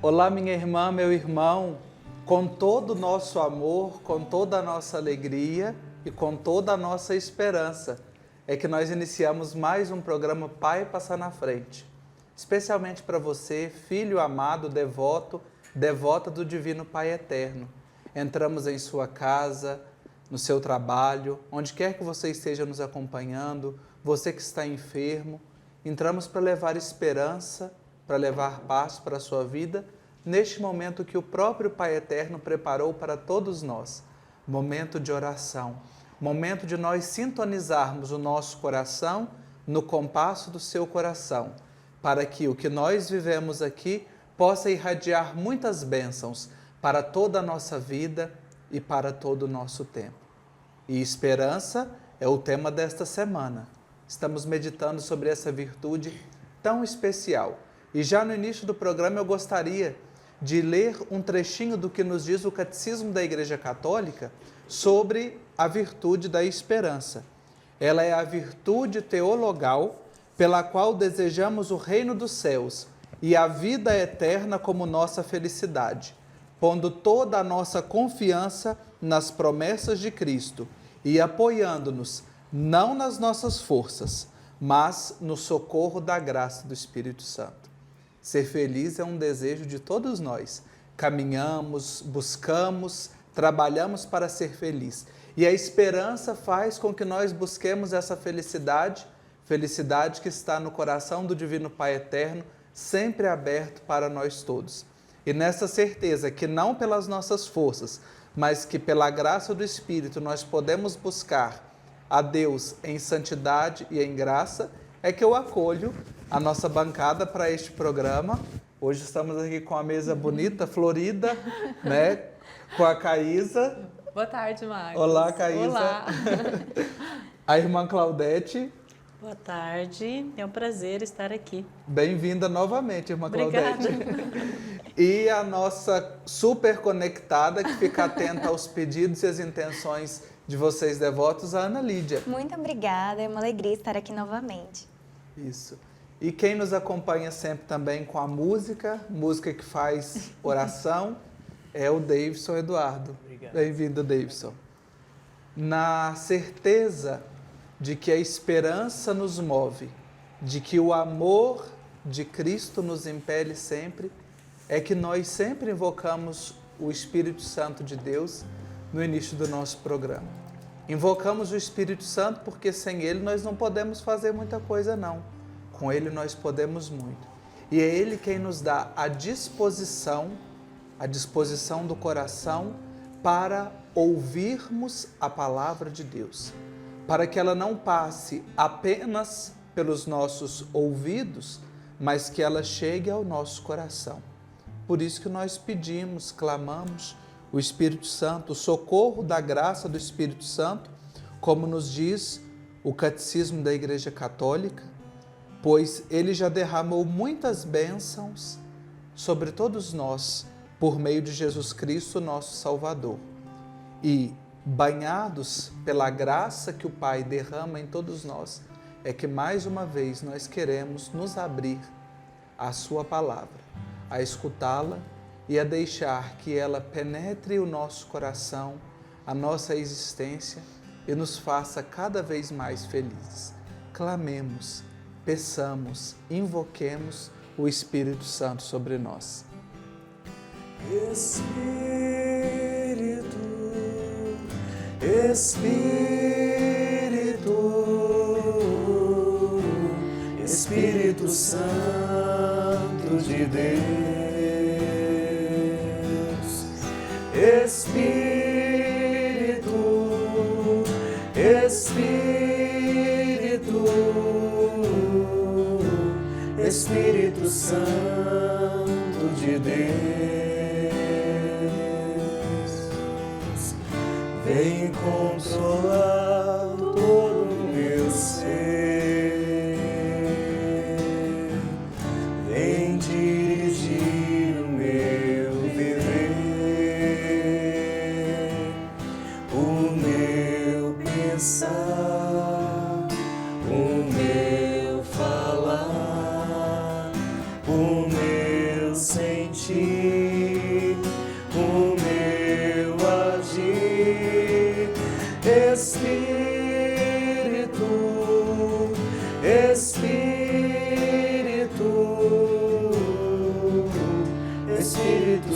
Olá, minha irmã, meu irmão, com todo o nosso amor, com toda a nossa alegria e com toda a nossa esperança, é que nós iniciamos mais um programa Pai Passar na Frente. Especialmente para você, filho amado, devoto, devota do Divino Pai Eterno. Entramos em sua casa, no seu trabalho, onde quer que você esteja nos acompanhando, você que está enfermo, entramos para levar esperança, para levar paz para a sua vida, neste momento que o próprio Pai Eterno preparou para todos nós. Momento de oração, momento de nós sintonizarmos o nosso coração no compasso do seu coração, para que o que nós vivemos aqui possa irradiar muitas bênçãos para toda a nossa vida e para todo o nosso tempo. E esperança é o tema desta semana. Estamos meditando sobre essa virtude tão especial. E já no início do programa eu gostaria de ler um trechinho do que nos diz o Catecismo da Igreja Católica sobre a virtude da esperança. Ela é a virtude teologal pela qual desejamos o reino dos céus e a vida eterna como nossa felicidade, pondo toda a nossa confiança nas promessas de Cristo e apoiando-nos não nas nossas forças, mas no socorro da graça do Espírito Santo. Ser feliz é um desejo de todos nós. Caminhamos, buscamos, trabalhamos para ser feliz. E a esperança faz com que nós busquemos essa felicidade, felicidade que está no coração do Divino Pai Eterno, sempre aberto para nós todos. E nessa certeza que não pelas nossas forças, mas que pela graça do Espírito nós podemos buscar a Deus em santidade e em graça, é que eu acolho a nossa bancada para este programa. Hoje estamos aqui com a mesa bonita, florida, né? Com a Caísa. Boa tarde, Marcos. Olá, Caísa. Olá. A irmã Claudete. Boa tarde, é um prazer estar aqui. Bem-vinda novamente, irmã Obrigada. Claudete. E a nossa super conectada, que fica atenta aos pedidos e às intenções de vocês devotos, a Ana Lídia. Muito obrigada, é uma alegria estar aqui novamente. Isso. E quem nos acompanha sempre também com a música que faz oração, é o Davidson Eduardo. Obrigado. Bem-vindo, Davidson. Na certeza de que a esperança nos move, de que o amor de Cristo nos impele sempre, é que nós sempre invocamos o Espírito Santo de Deus no início do nosso programa. Invocamos o Espírito Santo porque sem ele nós não podemos fazer muita coisa não. Com ele nós podemos muito. E é ele quem nos dá a disposição do coração para ouvirmos a palavra de Deus. Para que ela não passe apenas pelos nossos ouvidos, mas que ela chegue ao nosso coração. Por isso que nós pedimos, clamamos o Espírito Santo, o socorro da graça do Espírito Santo, como nos diz o Catecismo da Igreja Católica, pois ele já derramou muitas bênçãos sobre todos nós, por meio de Jesus Cristo, nosso Salvador. E, banhados pela graça que o Pai derrama em todos nós, é que mais uma vez nós queremos nos abrir à sua palavra, a escutá-la e a deixar que ela penetre o nosso coração, a nossa existência e nos faça cada vez mais felizes. Clamemos, peçamos, invoquemos o Espírito Santo sobre nós. Espírito, Espírito, Espírito Santo de Deus, Espírito, Espírito, Espírito Santo de Deus, vem consolar todo o meu ser, vem dirigir o meu viver, o meu pensar, o meu Espírito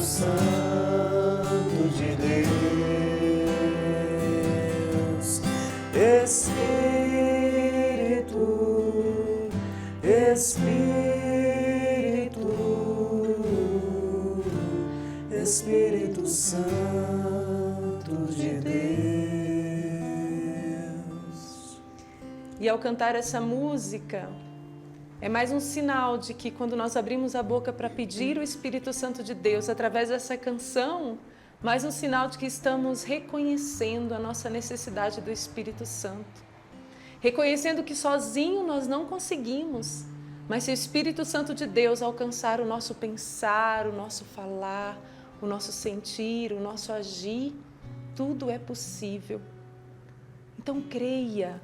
Santo de Deus, Espírito Santo de Deus. E ao cantar essa música, é mais um sinal de que quando nós abrimos a boca para pedir o Espírito Santo de Deus através dessa canção, mais um sinal de que estamos reconhecendo a nossa necessidade do Espírito Santo. Reconhecendo que sozinho nós não conseguimos, mas se o Espírito Santo de Deus alcançar o nosso pensar, o nosso falar, o nosso sentir, o nosso agir, tudo é possível. Então creia,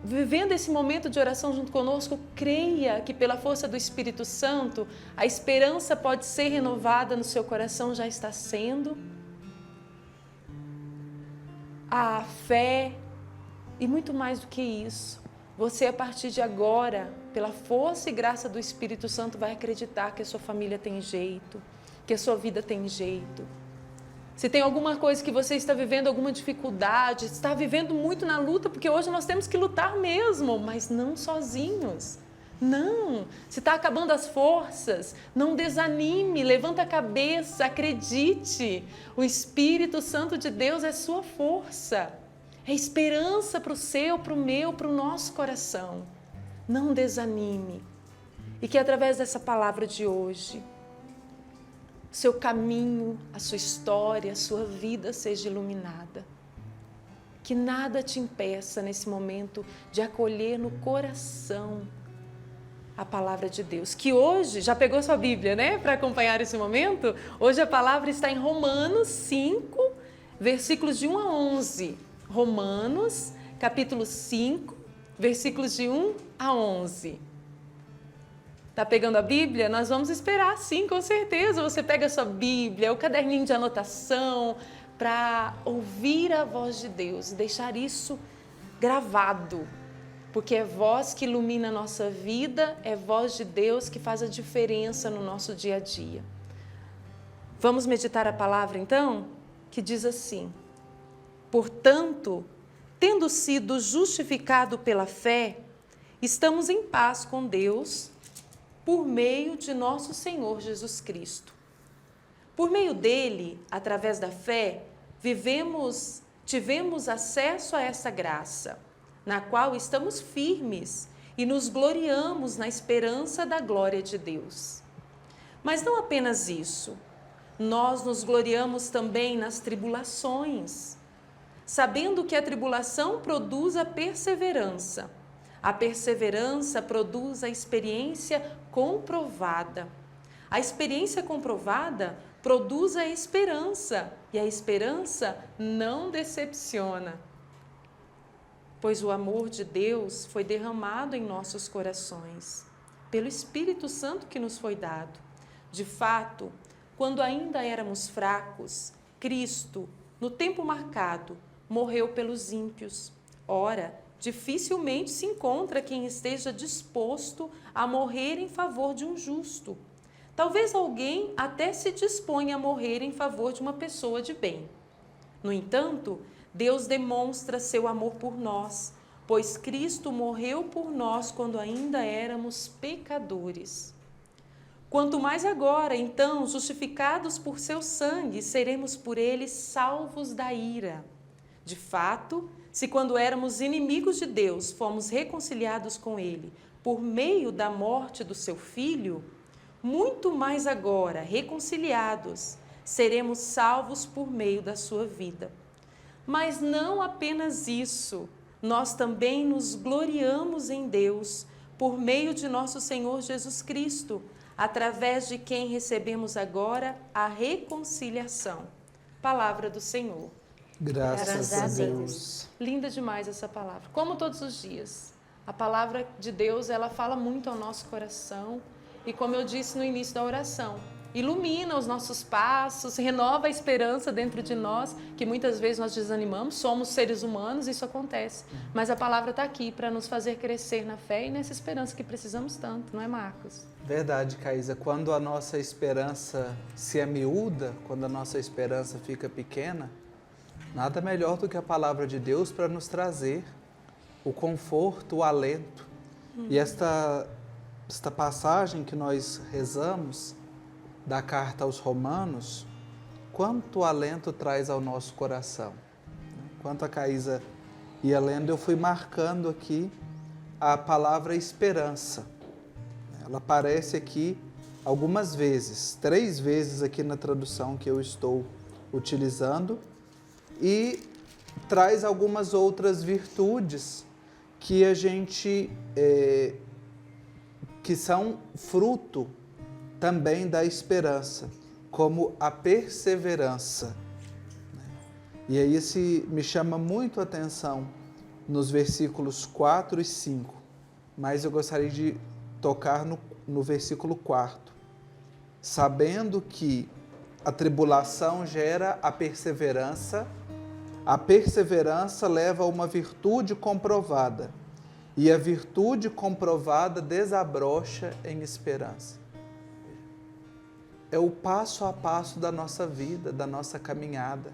vivendo esse momento de oração junto conosco, creia que pela força do Espírito Santo, a esperança pode ser renovada no seu coração, já está sendo. A fé e muito mais do que isso. Você, a partir de agora, pela força e graça do Espírito Santo, vai acreditar que a sua família tem jeito, que a sua vida tem jeito. Se tem alguma coisa que você está vivendo, alguma dificuldade, está vivendo muito na luta, porque hoje nós temos que lutar mesmo, mas não sozinhos. Não, se está acabando as forças, não desanime, levanta a cabeça, acredite. O Espírito Santo de Deus é sua força, é esperança para o seu, para o meu, para o nosso coração. Não desanime. E que através dessa palavra de hoje, seu caminho, a sua história, a sua vida seja iluminada. Que nada te impeça nesse momento de acolher no coração a palavra de Deus. Que hoje, já pegou sua Bíblia, né? Para acompanhar esse momento? Hoje a palavra está em Romanos 5, versículos de 1 a 11. Romanos, capítulo 5, versículos de 1 a 11. Está pegando a Bíblia? Nós vamos esperar, sim, com certeza. Você pega a sua Bíblia, o caderninho de anotação, para ouvir a voz de Deus e deixar isso gravado. Porque é voz que ilumina a nossa vida, é voz de Deus que faz a diferença no nosso dia a dia. Vamos meditar a palavra, então? Que diz assim: portanto, tendo sido justificado pela fé, estamos em paz com Deus, por meio de nosso Senhor Jesus Cristo. Por meio dele, através da fé, tivemos acesso a essa graça, na qual estamos firmes e nos gloriamos na esperança da glória de Deus. Mas não apenas isso, nós nos gloriamos também nas tribulações, sabendo que a tribulação produz a perseverança. A perseverança produz a experiência comprovada. A experiência comprovada produz a esperança, e a esperança não decepciona. Pois o amor de Deus foi derramado em nossos corações, pelo Espírito Santo que nos foi dado. De fato, quando ainda éramos fracos, Cristo, no tempo marcado, morreu pelos ímpios. Ora, dificilmente se encontra quem esteja disposto a morrer em favor de um justo. Talvez alguém até se disponha a morrer em favor de uma pessoa de bem. No entanto, Deus demonstra seu amor por nós, pois Cristo morreu por nós quando ainda éramos pecadores. Quanto mais agora, então, justificados por seu sangue, seremos por ele salvos da ira. De fato, se quando éramos inimigos de Deus, fomos reconciliados com ele por meio da morte do seu Filho, muito mais agora, reconciliados, seremos salvos por meio da sua vida. Mas não apenas isso, nós também nos gloriamos em Deus por meio de nosso Senhor Jesus Cristo, através de quem recebemos agora a reconciliação. Palavra do Senhor. Graças a Deus. Linda demais essa palavra. Como todos os dias, a palavra de Deus, ela fala muito ao nosso coração. E como eu disse no início da oração, ilumina os nossos passos, renova a esperança dentro de nós, que muitas vezes nós desanimamos, somos seres humanos, isso acontece. Mas a palavra está aqui para nos fazer crescer na fé e nessa esperança que precisamos tanto, não é, Marcos? Verdade, Caísa. Quando a nossa esperança se amiúda, quando a nossa esperança fica pequena, nada melhor do que a palavra de Deus para nos trazer o conforto, o alento. E esta passagem que nós rezamos da carta aos Romanos, quanto alento traz ao nosso coração. Enquanto a Caísa ia lendo, eu fui marcando aqui a palavra esperança. Ela aparece aqui algumas vezes, 3 vezes aqui na tradução que eu estou utilizando, e traz algumas outras virtudes que a gente, que são fruto também da esperança, como a perseverança. E aí me chama muito a atenção nos versículos 4 e 5, mas eu gostaria de tocar no versículo 4. Sabendo que a tribulação gera a perseverança leva a uma virtude comprovada, e a virtude comprovada desabrocha em esperança. É o passo a passo da nossa vida, da nossa caminhada.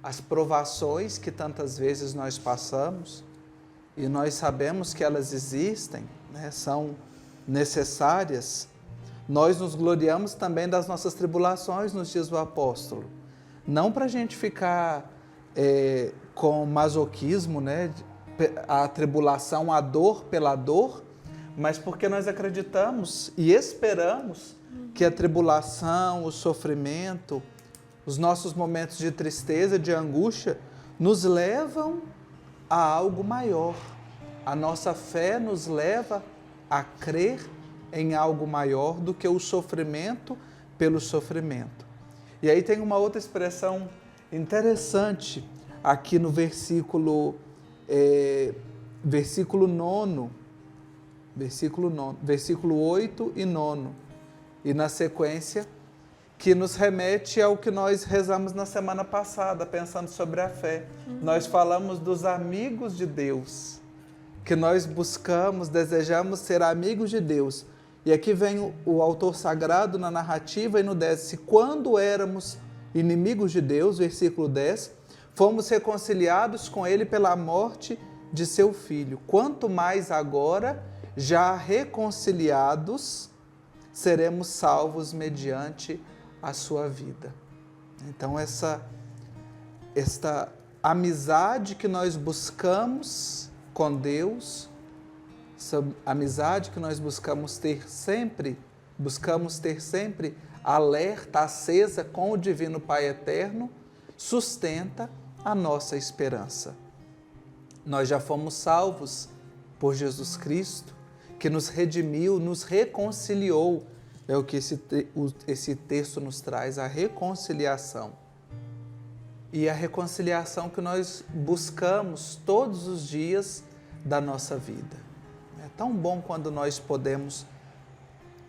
As provações que tantas vezes nós passamos, e nós sabemos que elas existem, né, são necessárias. Nós nos gloriamos também das nossas tribulações, nos diz o apóstolo. Não para a gente ficar com masoquismo, né, a tribulação, a dor pela dor, mas porque nós acreditamos e esperamos que a tribulação, o sofrimento, os nossos momentos de tristeza, de angústia, nos levam a algo maior. A nossa fé nos leva a crer em algo maior do que o sofrimento pelo sofrimento. E aí tem uma outra expressão interessante aqui no versículo 8 e 9, e na sequência, que nos remete ao que nós rezamos na semana passada, pensando sobre a fé. Nós falamos dos amigos de Deus, que nós buscamos, desejamos ser amigos de Deus. E aqui vem o autor sagrado na narrativa e no 10. Se quando éramos inimigos de Deus, versículo 10, fomos reconciliados com Ele pela morte de seu Filho. Quanto mais agora, já reconciliados, seremos salvos mediante a sua vida. Então, esta amizade que nós buscamos com Deus, essa amizade que nós buscamos ter sempre alerta, acesa com o Divino Pai Eterno, sustenta a nossa esperança. Nós já fomos salvos por Jesus Cristo, que nos redimiu, nos reconciliou. É o que esse texto nos traz, a reconciliação. E a reconciliação que nós buscamos todos os dias da nossa vida. É tão bom quando nós podemos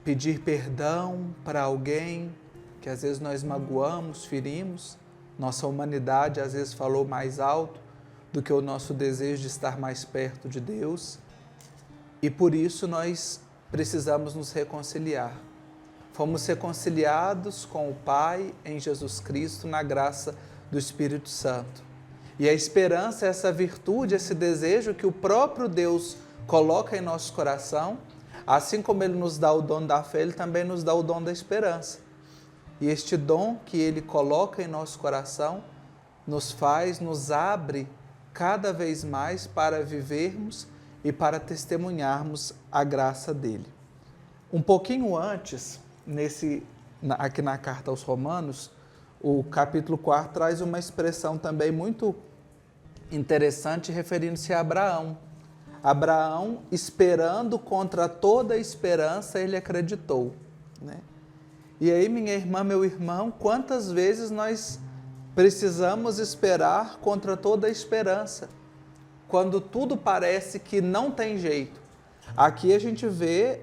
pedir perdão para alguém que às vezes nós magoamos, ferimos. Nossa humanidade às vezes falou mais alto do que o nosso desejo de estar mais perto de Deus. E por isso nós precisamos nos reconciliar. Fomos reconciliados com o Pai em Jesus Cristo, na graça do Espírito Santo. E a esperança é essa virtude, esse desejo que o próprio Deus coloca em nosso coração. Assim como Ele nos dá o dom da fé, Ele também nos dá o dom da esperança. E este dom que Ele coloca em nosso coração nos abre cada vez mais para vivermos e para testemunharmos a graça dEle. Um pouquinho antes, aqui na carta aos Romanos, o capítulo 4 traz uma expressão também muito interessante referindo-se a Abraão. Abraão, esperando contra toda esperança, ele acreditou, né? E aí, minha irmã, meu irmão, quantas vezes nós precisamos esperar contra toda esperança? Quando tudo parece que não tem jeito, Aqui a gente vê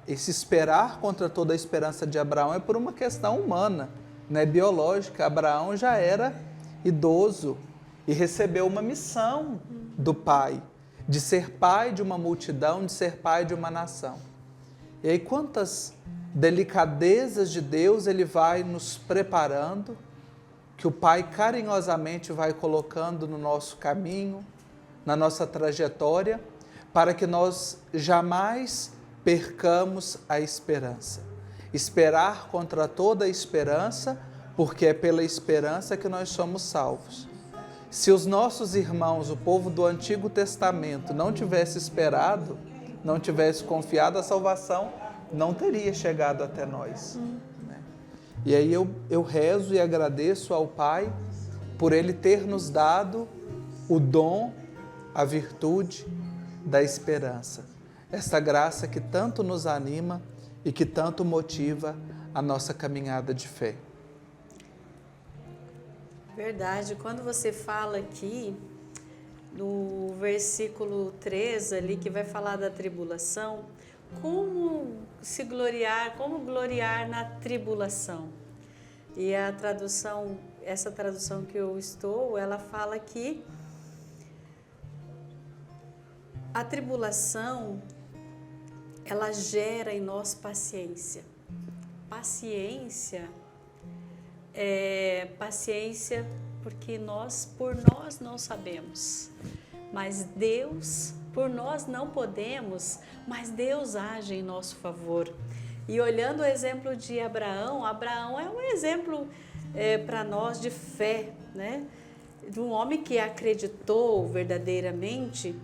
esse esperar contra toda a esperança de Abraão é por uma questão humana, né, biológica. Abraão já era idoso e recebeu uma missão do pai, de ser pai de uma multidão, de ser pai de uma nação. E aí quantas delicadezas de Deus Ele vai nos preparando, que o Pai carinhosamente vai colocando no nosso caminho, na nossa trajetória, para que nós jamais percamos a esperança. Esperar contra toda a esperança, porque é pela esperança que nós somos salvos. Se os nossos irmãos, o povo do Antigo Testamento, não tivesse esperado, não tivesse confiado, a salvação não teria chegado até nós. Né? E aí eu rezo e agradeço ao Pai por Ele ter nos dado o dom, a virtude da esperança. Essa graça que tanto nos anima e que tanto motiva a nossa caminhada de fé. Verdade, quando você fala aqui, no versículo 3 ali, que vai falar da tribulação, como se gloriar, como gloriar na tribulação. E a tradução, essa tradução que eu estou, ela fala que a tribulação, ela gera em nós paciência. Paciência porque por nós não sabemos, mas Deus, por nós não podemos, mas Deus age em nosso favor. E olhando o exemplo de Abraão, Abraão é um exemplo para nós de fé, né? De um homem que acreditou verdadeiramente,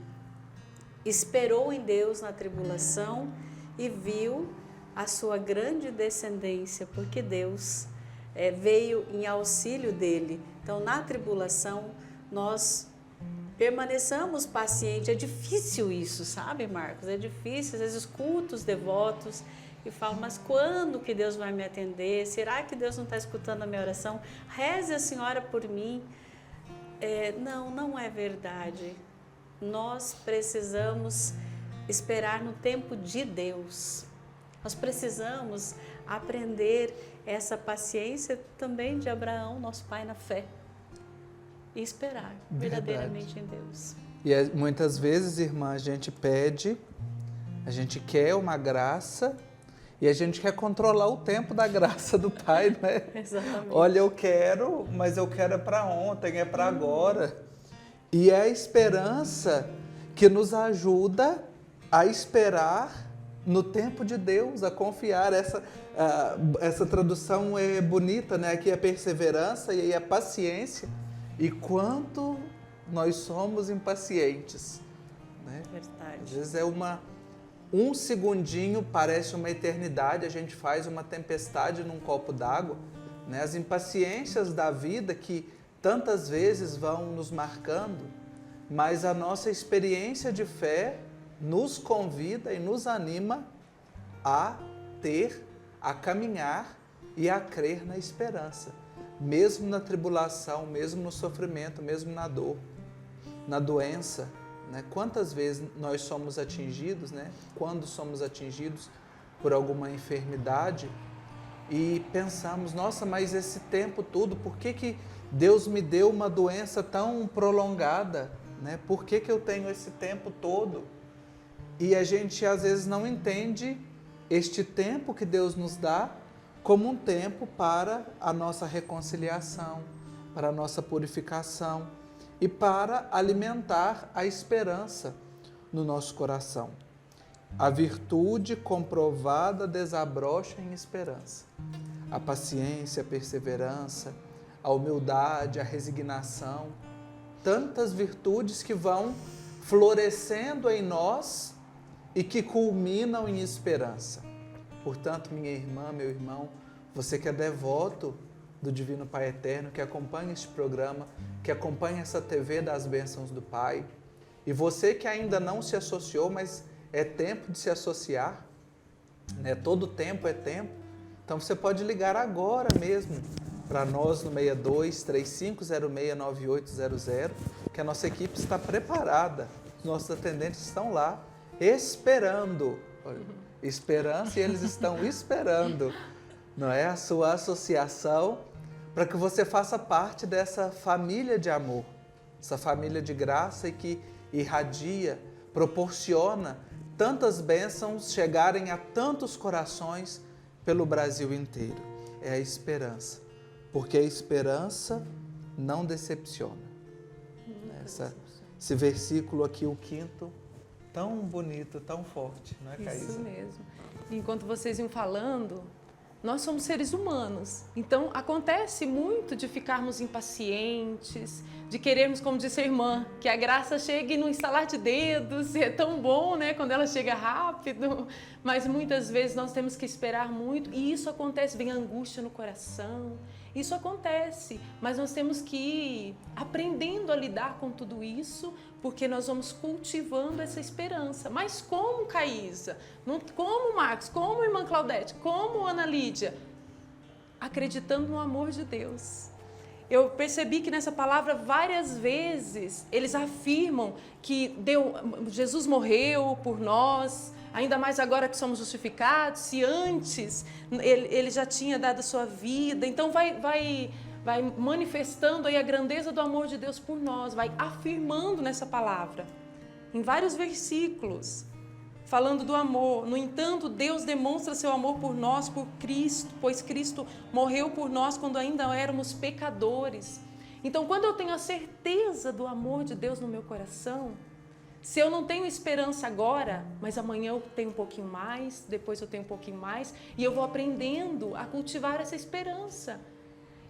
esperou em Deus na tribulação e viu a sua grande descendência, porque Deus veio em auxílio dele. Então, na tribulação, nós permaneçamos pacientes. É difícil isso, sabe, Marcos? É difícil. Às vezes escuto os devotos e falo, mas quando que Deus vai me atender? Será que Deus não está escutando a minha oração? Reze a senhora por mim. Não é verdade. Nós precisamos esperar no tempo de Deus. Nós precisamos aprender essa paciência também de Abraão, nosso pai na fé, e esperar verdadeiramente em Deus. E muitas vezes, irmã, a gente pede, a gente quer uma graça e a gente quer controlar o tempo da graça do Pai, né? Exatamente. Olha, eu quero, mas eu quero é para ontem, é para agora. E é a esperança que nos ajuda a esperar no tempo de Deus, a confiar. Essa tradução é bonita, né? Aqui é perseverança e aí é paciência. E quanto nós somos impacientes, né? Verdade. Às vezes um segundinho parece uma eternidade, a gente faz uma tempestade num copo d'água, né? As impaciências da vida que tantas vezes vão nos marcando, mas a nossa experiência de fé nos convida e nos anima a caminhar e a crer na esperança, mesmo na tribulação, mesmo no sofrimento, mesmo na dor, na doença, né? Quantas vezes nós somos atingidos, né? Quando somos atingidos por alguma enfermidade e pensamos, nossa, mas esse tempo todo, por que Deus me deu uma doença tão prolongada, né? Por que eu tenho esse tempo todo? E a gente às vezes não entende este tempo que Deus nos dá como um tempo para a nossa reconciliação, para a nossa purificação e para alimentar a esperança no nosso coração. A virtude comprovada desabrocha em esperança. A paciência, a perseverança, a humildade, a resignação, tantas virtudes que vão florescendo em nós e que culminam em esperança. Portanto, minha irmã, meu irmão, você que é devoto do Divino Pai Eterno, que acompanha este programa, que acompanha essa TV das Bênçãos do Pai, e você que ainda não se associou, mas é tempo de se associar, né? Todo tempo é tempo, então você pode ligar agora mesmo para nós no 62-3506-9800, que a nossa equipe está preparada, os nossos atendentes estão lá, esperando. Olha, esperança, e eles estão esperando, não é? A sua associação para que você faça parte dessa família de amor, essa família de graça e que irradia, proporciona tantas bênçãos chegarem a tantos corações pelo Brasil inteiro. É a esperança, porque a esperança não decepciona. Esse versículo aqui, o 5º, tão bonito, tão forte, não é, Caísa? Isso mesmo. Enquanto vocês iam falando, nós somos seres humanos. Então, acontece muito de ficarmos impacientes, de querermos, como disse a irmã, que a graça chegue no estalar de dedos. É tão bom, né, quando ela chega rápido. Mas muitas vezes nós temos que esperar muito. E isso acontece, vem angústia no coração. Isso acontece, mas nós temos que ir aprendendo a lidar com tudo isso, porque nós vamos cultivando essa esperança. Mas como, Caísa? Como, Marcos? Como, irmã Claudete? Como, Ana Lídia? Acreditando no amor de Deus. Eu percebi que nessa palavra, várias vezes, eles afirmam que Jesus morreu por nós, ainda mais agora que somos justificados, se antes ele já tinha dado a sua vida. Então vai manifestando aí a grandeza do amor de Deus por nós, vai afirmando nessa palavra, em vários versículos, falando do amor. No entanto, Deus demonstra seu amor por nós, por Cristo, pois Cristo morreu por nós quando ainda éramos pecadores. Então, quando eu tenho a certeza do amor de Deus no meu coração, se eu não tenho esperança agora, mas amanhã eu tenho um pouquinho mais, depois eu tenho um pouquinho mais, e eu vou aprendendo a cultivar essa esperança.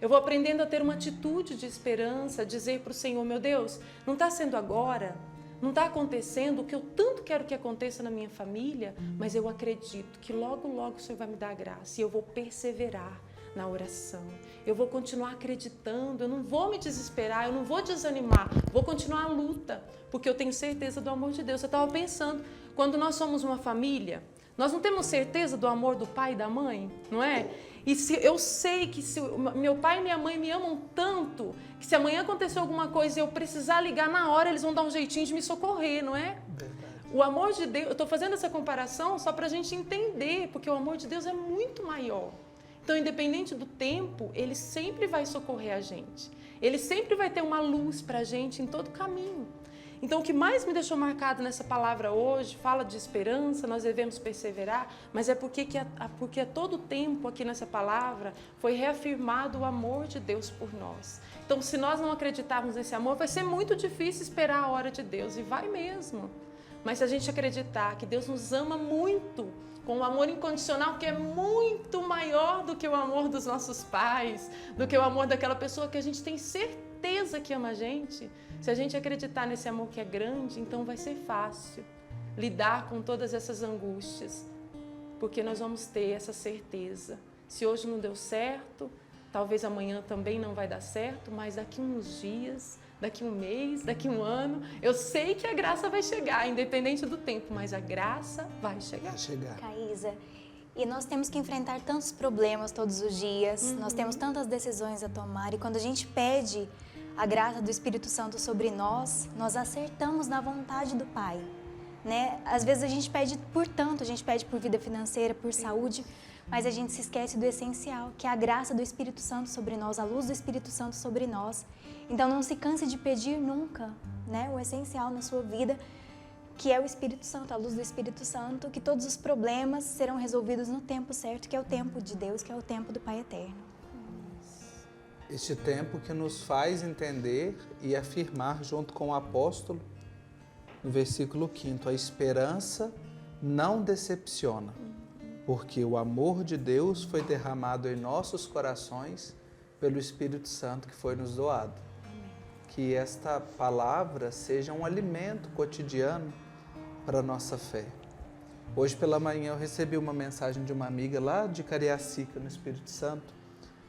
Eu vou aprendendo a ter uma atitude de esperança, a dizer para o Senhor, meu Deus, não está sendo agora, não está acontecendo o que eu tanto quero que aconteça na minha família, mas eu acredito que logo, logo o Senhor vai me dar a graça e eu vou perseverar na oração. Eu vou continuar acreditando, eu não vou me desesperar, eu não vou desanimar, vou continuar a luta, porque eu tenho certeza do amor de Deus. Eu estava pensando, quando nós somos uma família, nós não temos certeza do amor do pai e da mãe, não é? E se eu sei que se meu pai e minha mãe me amam tanto, que se amanhã acontecer alguma coisa e eu precisar ligar na hora, eles vão dar um jeitinho de me socorrer, não é? Verdade. O amor de Deus, eu estou fazendo essa comparação só para a gente entender, porque o amor de Deus é muito maior. Então, independente do tempo, Ele sempre vai socorrer a gente. Ele sempre vai ter uma luz para a gente em todo caminho. Então, o que mais me deixou marcado nessa palavra hoje, fala de esperança, nós devemos perseverar, mas é porque a todo tempo aqui nessa palavra foi reafirmado o amor de Deus por nós. Então, se nós não acreditarmos nesse amor, vai ser muito difícil esperar a hora de Deus, e vai mesmo. Mas se a gente acreditar que Deus nos ama muito, com um amor incondicional que é muito maior do que o amor dos nossos pais, do que o amor daquela pessoa que a gente tem certeza que ama a gente, se a gente acreditar nesse amor que é grande, então vai ser fácil lidar com todas essas angústias, porque nós vamos ter essa certeza. Se hoje não deu certo, talvez amanhã também não vai dar certo, mas daqui uns dias, daqui um mês, daqui um ano, eu sei que a graça vai chegar, independente do tempo, mas a graça vai chegar. Vai chegar. Caísa, e nós temos que enfrentar tantos problemas todos os dias, nós temos tantas decisões a tomar, e quando a gente pede a graça do Espírito Santo sobre nós, nós acertamos na vontade do Pai, né? Às vezes a gente pede por tanto, a gente pede por vida financeira, por saúde, mas a gente se esquece do essencial, que é a graça do Espírito Santo sobre nós, a luz do Espírito Santo sobre nós. Então não se canse de pedir nunca, né? O essencial na sua vida, que é o Espírito Santo, a luz do Espírito Santo, que todos os problemas serão resolvidos no tempo certo, que é o tempo de Deus, que é o tempo do Pai Eterno. Este tempo que nos faz entender e afirmar junto com o apóstolo, no versículo 5º, a esperança não decepciona, porque o amor de Deus foi derramado em nossos corações pelo Espírito Santo que foi nos doado. Que esta palavra seja um alimento cotidiano para a nossa fé. Hoje pela manhã eu recebi uma mensagem de uma amiga lá de Cariacica, no Espírito Santo,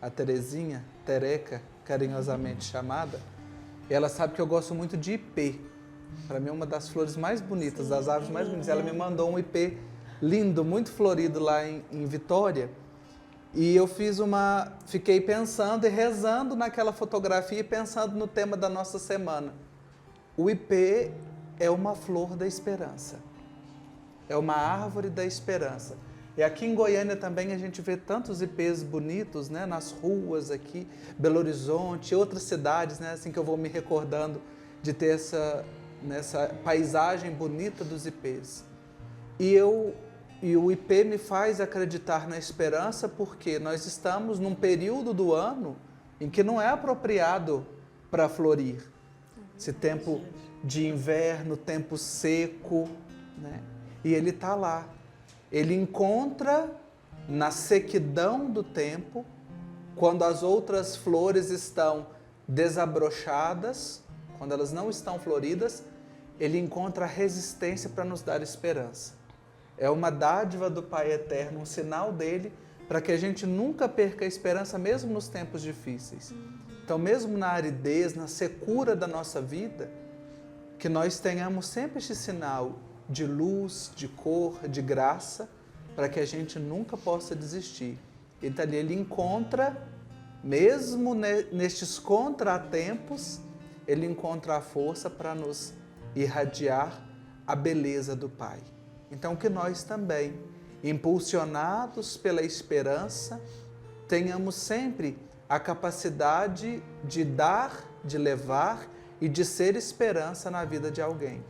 a Terezinha, Tereca, carinhosamente chamada, e ela sabe que eu gosto muito de ipê. Para mim é uma das flores mais bonitas, das aves mais bonitas. Ela me mandou um ipê lindo, muito florido lá em Vitória, e eu fiquei pensando e rezando naquela fotografia e pensando no tema da nossa semana. O ipê é uma flor da esperança. é uma árvore da esperança. E aqui em Goiânia também a gente vê tantos ipês bonitos, né, nas ruas aqui, Belo Horizonte, outras cidades, né, assim que eu vou me recordando de ter nessa paisagem bonita dos ipês. E o ipê me faz acreditar na esperança porque nós estamos num período do ano em que não é apropriado para florir. Esse tempo de inverno, tempo seco, né? E ele está lá. Ele encontra na sequidão do tempo, quando as outras flores estão desabrochadas, quando elas não estão floridas, ele encontra a resistência para nos dar esperança. É uma dádiva do Pai Eterno, um sinal dele para que a gente nunca perca a esperança, mesmo nos tempos difíceis. Então, mesmo na aridez, na secura da nossa vida, que nós tenhamos sempre este sinal de luz, de cor, de graça, para que a gente nunca possa desistir. Então, ali ele encontra, mesmo nestes contratempos, ele encontra a força para nos irradiar a beleza do Pai. Então, que nós também, impulsionados pela esperança, tenhamos sempre a capacidade de dar, de levar e de ser esperança na vida de alguém.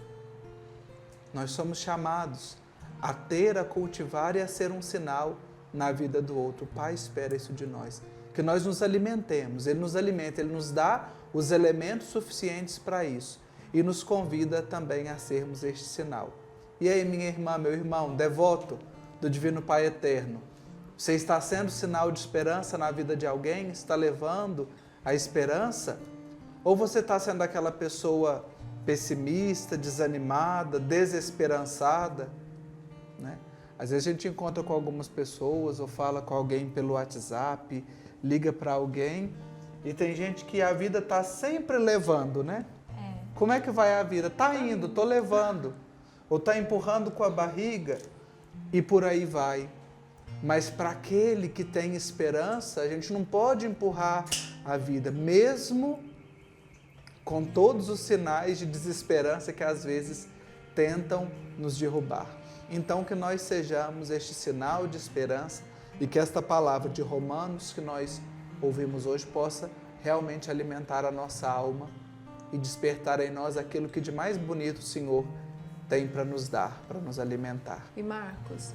Nós somos chamados a ter, a cultivar e a ser um sinal na vida do outro. O Pai espera isso de nós. Que nós nos alimentemos. Ele nos alimenta, Ele nos dá os elementos suficientes para isso. E nos convida também a sermos este sinal. E aí, minha irmã, meu irmão, devoto do Divino Pai Eterno, você está sendo sinal de esperança na vida de alguém? Está levando a esperança? Ou você está sendo aquela pessoa pessimista, desanimada, desesperançada, né? Às vezes a gente encontra com algumas pessoas ou fala com alguém pelo WhatsApp, liga para alguém e tem gente que a vida está sempre levando, né? Como é que vai a vida? Está indo, estou levando. Ou está empurrando com a barriga e por aí vai. Mas para aquele que tem esperança, a gente não pode empurrar a vida, mesmo com todos os sinais de desesperança que às vezes tentam nos derrubar. Então que nós sejamos este sinal de esperança e que esta palavra de Romanos que nós ouvimos hoje possa realmente alimentar a nossa alma e despertar em nós aquilo que de mais bonito o Senhor tem para nos dar, para nos alimentar. E Marcos,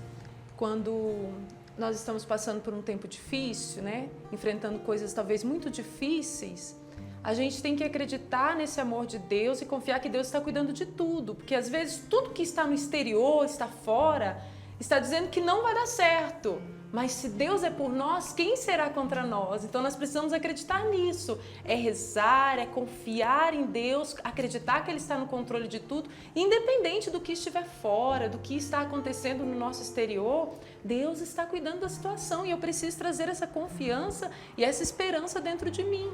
quando nós estamos passando por um tempo difícil, né? Enfrentando coisas talvez muito difíceis, a gente tem que acreditar nesse amor de Deus e confiar que Deus está cuidando de tudo. Porque às vezes tudo que está no exterior, está fora, está dizendo que não vai dar certo. Mas se Deus é por nós, quem será contra nós? Então nós precisamos acreditar nisso. É rezar, é confiar em Deus, acreditar que Ele está no controle de tudo, independente do que estiver fora, do que está acontecendo no nosso exterior. Deus está cuidando da situação e eu preciso trazer essa confiança e essa esperança dentro de mim.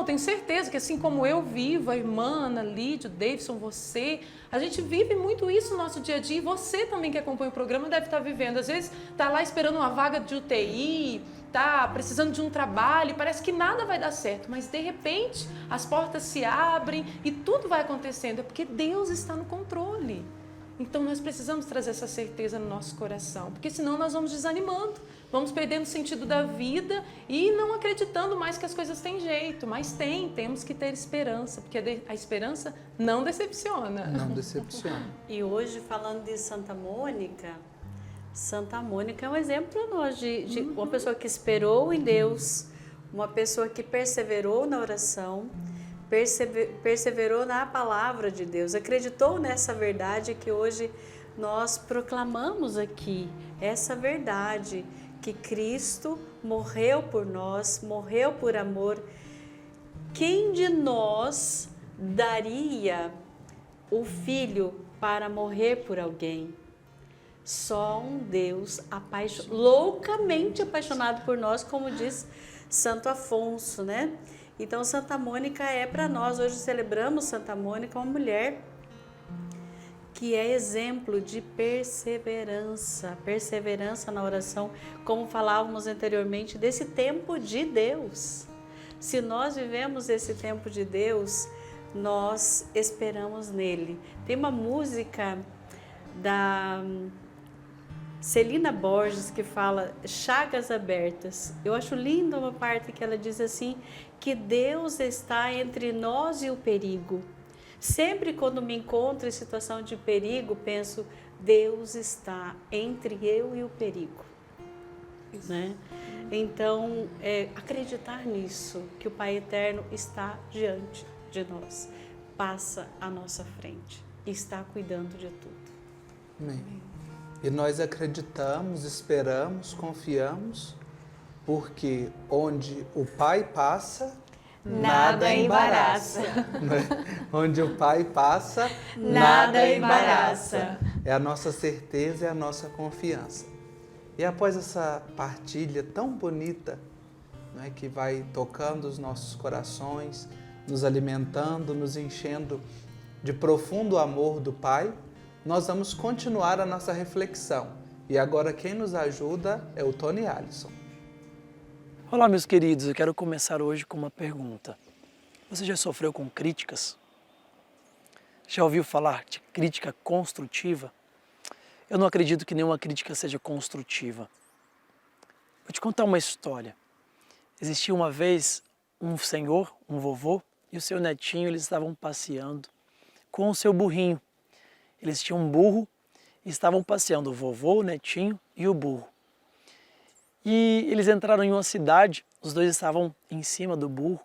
Tenho certeza que assim como eu vivo, a irmã, Ana, Lídia, o Davidson, você, a gente vive muito isso no nosso dia a dia e você também que acompanha o programa deve estar vivendo. Às vezes está lá esperando uma vaga de UTI, está precisando de um trabalho, parece que nada vai dar certo, mas de repente as portas se abrem e tudo vai acontecendo, é porque Deus está no controle. Então nós precisamos trazer essa certeza no nosso coração, porque senão nós vamos desanimando, vamos perdendo o sentido da vida e não acreditando mais que as coisas têm jeito, mas temos que ter esperança, porque a esperança não decepciona. Não decepciona. E hoje, falando de Santa Mônica é um exemplo para nós de uma pessoa que esperou em Deus, uma pessoa que perseverou na oração, perseverou na palavra de Deus, acreditou nessa verdade que hoje nós proclamamos aqui, essa verdade que Cristo morreu por nós, morreu por amor. Quem de nós daria o Filho para morrer por alguém? Só um Deus loucamente apaixonado por nós, como diz Santo Afonso, né? Então, Santa Mônica é para nós, hoje celebramos Santa Mônica, uma mulher que é exemplo de perseverança na oração, como falávamos anteriormente, desse tempo de Deus. Se nós vivemos esse tempo de Deus, nós esperamos nele. Tem uma música da Celina Borges, que fala chagas abertas. Eu acho linda uma parte que ela diz assim, que Deus está entre nós e o perigo. Sempre quando me encontro em situação de perigo, penso, Deus está entre eu e o perigo. Né? Então, acreditar nisso, que o Pai Eterno está diante de nós, passa à nossa frente e está cuidando de tudo. Amém. E nós acreditamos, esperamos, confiamos, porque onde o Pai passa, Nada embaraça. Onde o Pai passa, Nada embaraça. É a nossa certeza e a nossa confiança. E após essa partilha tão bonita, né, que vai tocando os nossos corações, nos alimentando, nos enchendo de profundo amor do Pai, nós vamos continuar a nossa reflexão. E agora quem nos ajuda é o Tony Alisson. Olá, meus queridos, eu quero começar hoje com uma pergunta. Você já sofreu com críticas? Já ouviu falar de crítica construtiva? Eu não acredito que nenhuma crítica seja construtiva. Vou te contar uma história. Existia uma vez um senhor, um vovô, e o seu netinho, eles estavam passeando com o seu burrinho. Eles tinham um burro e estavam passeando, o vovô, o netinho e o burro. E eles entraram em uma cidade, os dois estavam em cima do burro.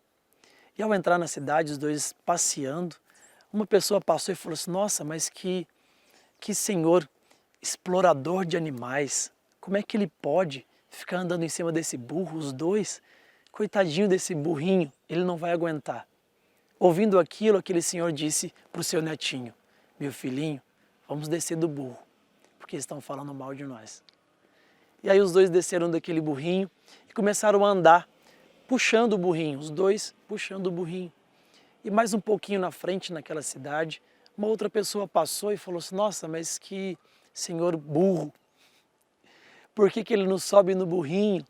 E ao entrar na cidade, os dois passeando, uma pessoa passou e falou assim, nossa, mas que senhor explorador de animais, como é que ele pode ficar andando em cima desse burro, os dois? Coitadinho desse burrinho, ele não vai aguentar. Ouvindo aquilo, aquele senhor disse para o seu netinho, meu filhinho, vamos descer do burro, porque eles estão falando mal de nós. E aí os dois desceram daquele burrinho e começaram a andar, puxando o burrinho, os dois puxando o burrinho. E mais um pouquinho na frente, naquela cidade, uma outra pessoa passou e falou assim, nossa, mas que senhor burro, por que ele não sobe no burrinho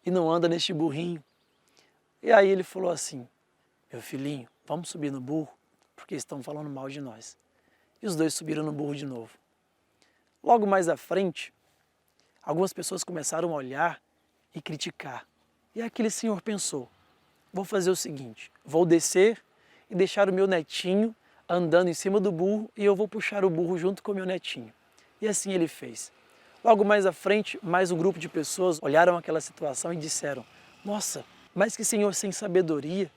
e não anda neste burrinho? E aí ele falou assim, meu filhinho, vamos subir no burro, porque estão falando mal de nós. E os dois subiram no burro de novo. Logo mais à frente, algumas pessoas começaram a olhar e criticar. E aquele senhor pensou, vou fazer o seguinte, vou descer e deixar o meu netinho andando em cima do burro e eu vou puxar o burro junto com o meu netinho. E assim ele fez. Logo mais à frente, mais um grupo de pessoas olharam aquela situação e disseram, nossa, mas que senhor sem sabedoria,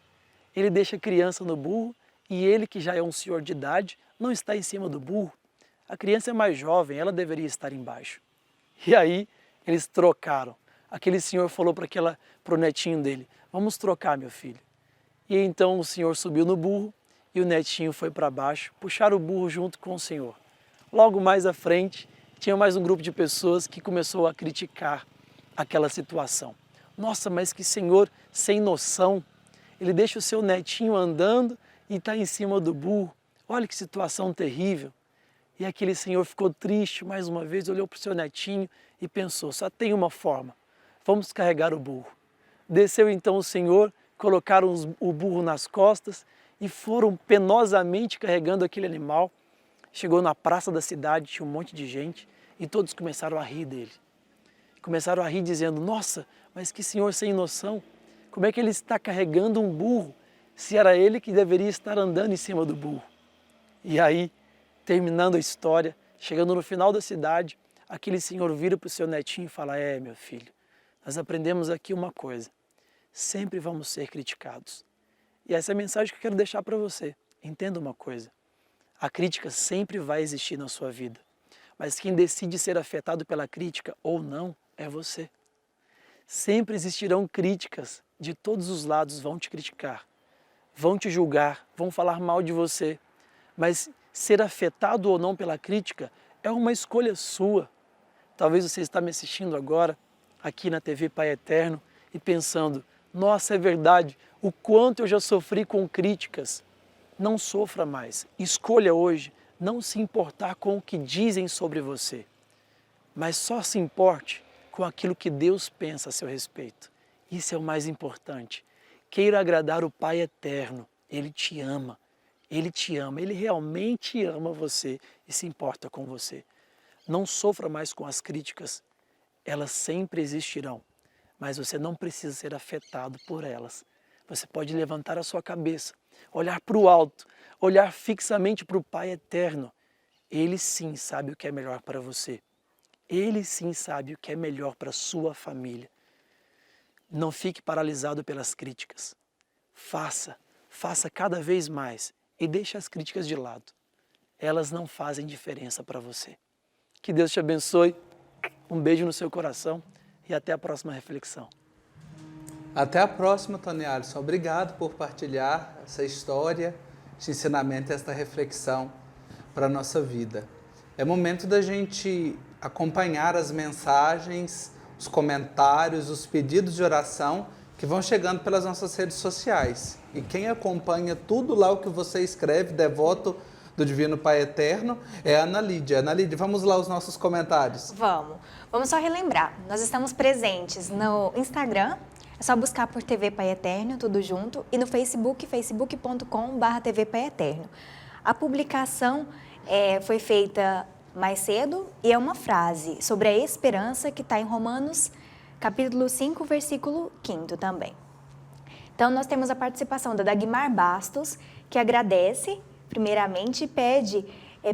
ele deixa a criança no burro e ele, que já é um senhor de idade, não está em cima do burro. A criança é mais jovem, ela deveria estar embaixo. E aí eles trocaram. Aquele senhor falou para o netinho dele, vamos trocar, meu filho. E então o senhor subiu no burro e o netinho foi para baixo, puxaram o burro junto com o senhor. Logo mais à frente, tinha mais um grupo de pessoas que começou a criticar aquela situação. Nossa, mas que senhor sem noção, ele deixa o seu netinho andando e está em cima do burro. Olha que situação terrível. E aquele senhor ficou triste, mais uma vez, olhou para o seu netinho e pensou, só tem uma forma, vamos carregar o burro. Desceu então o senhor, colocaram o burro nas costas e foram penosamente carregando aquele animal. Chegou na praça da cidade, tinha um monte de gente e todos começaram a rir dele. Começaram a rir dizendo, nossa, mas que senhor sem noção, como é que ele está carregando um burro, se era ele que deveria estar andando em cima do burro? E aí, terminando a história, chegando no final da cidade, aquele senhor vira para o seu netinho e fala, meu filho, nós aprendemos aqui uma coisa, sempre vamos ser criticados. E essa é a mensagem que eu quero deixar para você. Entenda uma coisa, a crítica sempre vai existir na sua vida, mas quem decide ser afetado pela crítica ou não é você. Sempre existirão críticas, de todos os lados vão te criticar, vão te julgar, vão falar mal de você, mas ser afetado ou não pela crítica é uma escolha sua. Talvez você está me assistindo agora, aqui na TV Pai Eterno, e pensando, nossa, é verdade, o quanto eu já sofri com críticas. Não sofra mais. Escolha hoje não se importar com o que dizem sobre você, mas só se importe com aquilo que Deus pensa a seu respeito. Isso é o mais importante. Queira agradar o Pai Eterno. Ele te ama. Ele te ama. Ele realmente ama você e se importa com você. Não sofra mais com as críticas. Elas sempre existirão, mas você não precisa ser afetado por elas. Você pode levantar a sua cabeça, olhar para o alto, olhar fixamente para o Pai Eterno. Ele sim sabe o que é melhor para você. Ele sim sabe o que é melhor para a sua família. Não fique paralisado pelas críticas. Faça cada vez mais e deixe as críticas de lado. Elas não fazem diferença para você. Que Deus te abençoe. Um beijo no seu coração e até a próxima reflexão. Até a próxima, Tony Alisson. Obrigado por partilhar essa história, esse ensinamento, esta reflexão para a nossa vida. É momento da gente acompanhar as mensagens, os comentários, os pedidos de oração que vão chegando pelas nossas redes sociais. E quem acompanha tudo lá o que você escreve, devoto do Divino Pai Eterno, é a Ana Lídia. Ana Lídia, vamos lá os nossos comentários. Vamos só relembrar. Nós estamos presentes no Instagram, é só buscar por TV Pai Eterno, tudo junto, e no Facebook, facebook.com/TV Pai Eterno. A publicação foi feita mais cedo e é uma frase sobre a esperança que está em Romanos, capítulo 5, versículo 5 também. Então, nós temos a participação da Dagmar Bastos, que agradece, primeiramente, e pede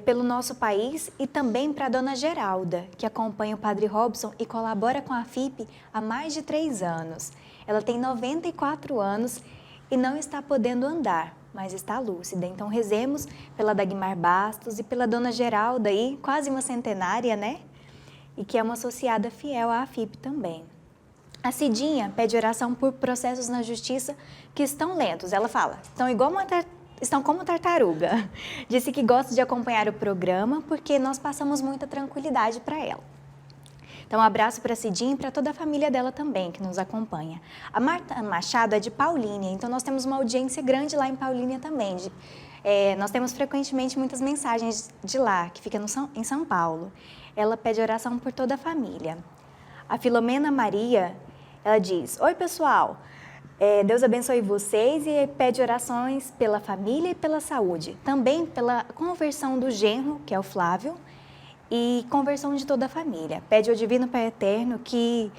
pelo nosso país e também para a dona Geralda, que acompanha o Padre Robson e colabora com a FIP há mais de 3 anos. Ela tem 94 anos e não está podendo andar, mas está lúcida. Então, rezemos pela Dagmar Bastos e pela dona Geralda, aí, quase uma centenária, né? E que é uma associada fiel à FIP também. A Cidinha pede oração por processos na justiça que estão lentos. Ela fala, estão como tartaruga. Disse que gosta de acompanhar o programa porque nós passamos muita tranquilidade para ela. Então, um abraço para a Cidinha e para toda a família dela também, que nos acompanha. A Marta Machado é de Paulínia, então nós temos uma audiência grande lá em Paulínia também. Nós temos frequentemente muitas mensagens de lá, que fica em São Paulo. Ela pede oração por toda a família. A Filomena Maria, ela diz, oi pessoal, Deus abençoe vocês e pede orações pela família e pela saúde. Também pela conversão do genro, que é o Flávio, e conversão de toda a família. Pede ao Divino Pai Eterno que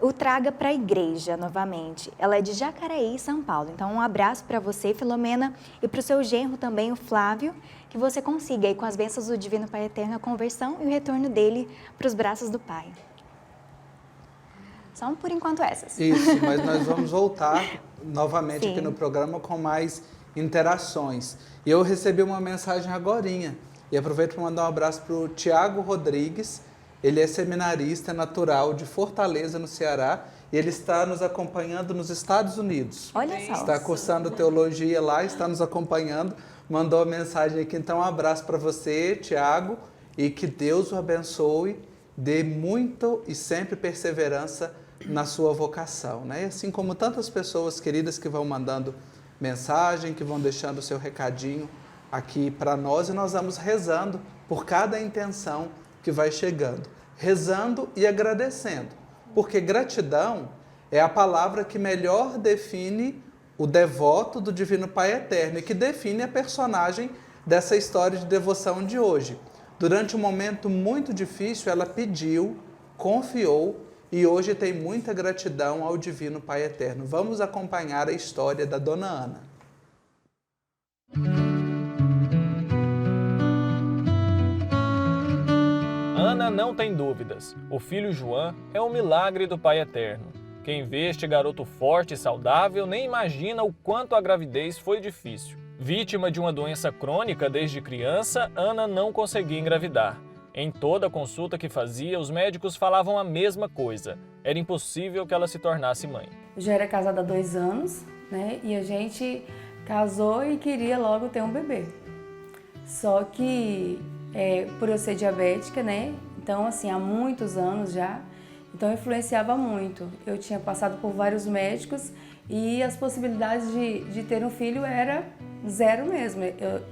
o traga para a igreja novamente. Ela é de Jacareí, São Paulo. Então, um abraço para você, Filomena, e para o seu genro também, o Flávio, que você consiga, aí, com as bênçãos do Divino Pai Eterno, a conversão e o retorno dele para os braços do Pai. São, por enquanto, essas. Isso, mas nós vamos voltar novamente Sim. aqui no programa com mais interações. E eu recebi uma mensagem agorinha. E aproveito para mandar um abraço para o Tiago Rodrigues. Ele é seminarista natural de Fortaleza, no Ceará. E ele está nos acompanhando nos Estados Unidos. Olha só. Está cursando teologia lá, está nos acompanhando. Mandou a mensagem aqui. Então, um abraço para você, Tiago. E que Deus o abençoe. Dê muito e sempre perseverança na sua vocação, né? E assim como tantas pessoas queridas que vão mandando mensagem, que vão deixando o seu recadinho aqui para nós, e nós vamos rezando por cada intenção que vai chegando, rezando e agradecendo, porque gratidão é a palavra que melhor define o devoto do Divino Pai Eterno e que define a personagem dessa história de devoção de hoje. Durante um momento muito difícil, ela pediu, confiou e hoje tem muita gratidão ao Divino Pai Eterno. Vamos acompanhar a história da Dona Ana. Ana não tem dúvidas. O filho João é um milagre do Pai Eterno. Quem vê este garoto forte e saudável nem imagina o quanto a gravidez foi difícil. Vítima de uma doença crônica desde criança, Ana não conseguia engravidar. Em toda consulta que fazia, os médicos falavam a mesma coisa. Era impossível que ela se tornasse mãe. Eu já era casada há 2 anos, né? E a gente casou e queria logo ter um bebê. Só que, por eu ser diabética, né? Então, assim, há muitos anos já, então influenciava muito. Eu tinha passado por vários médicos e as possibilidades de ter um filho era 0 mesmo,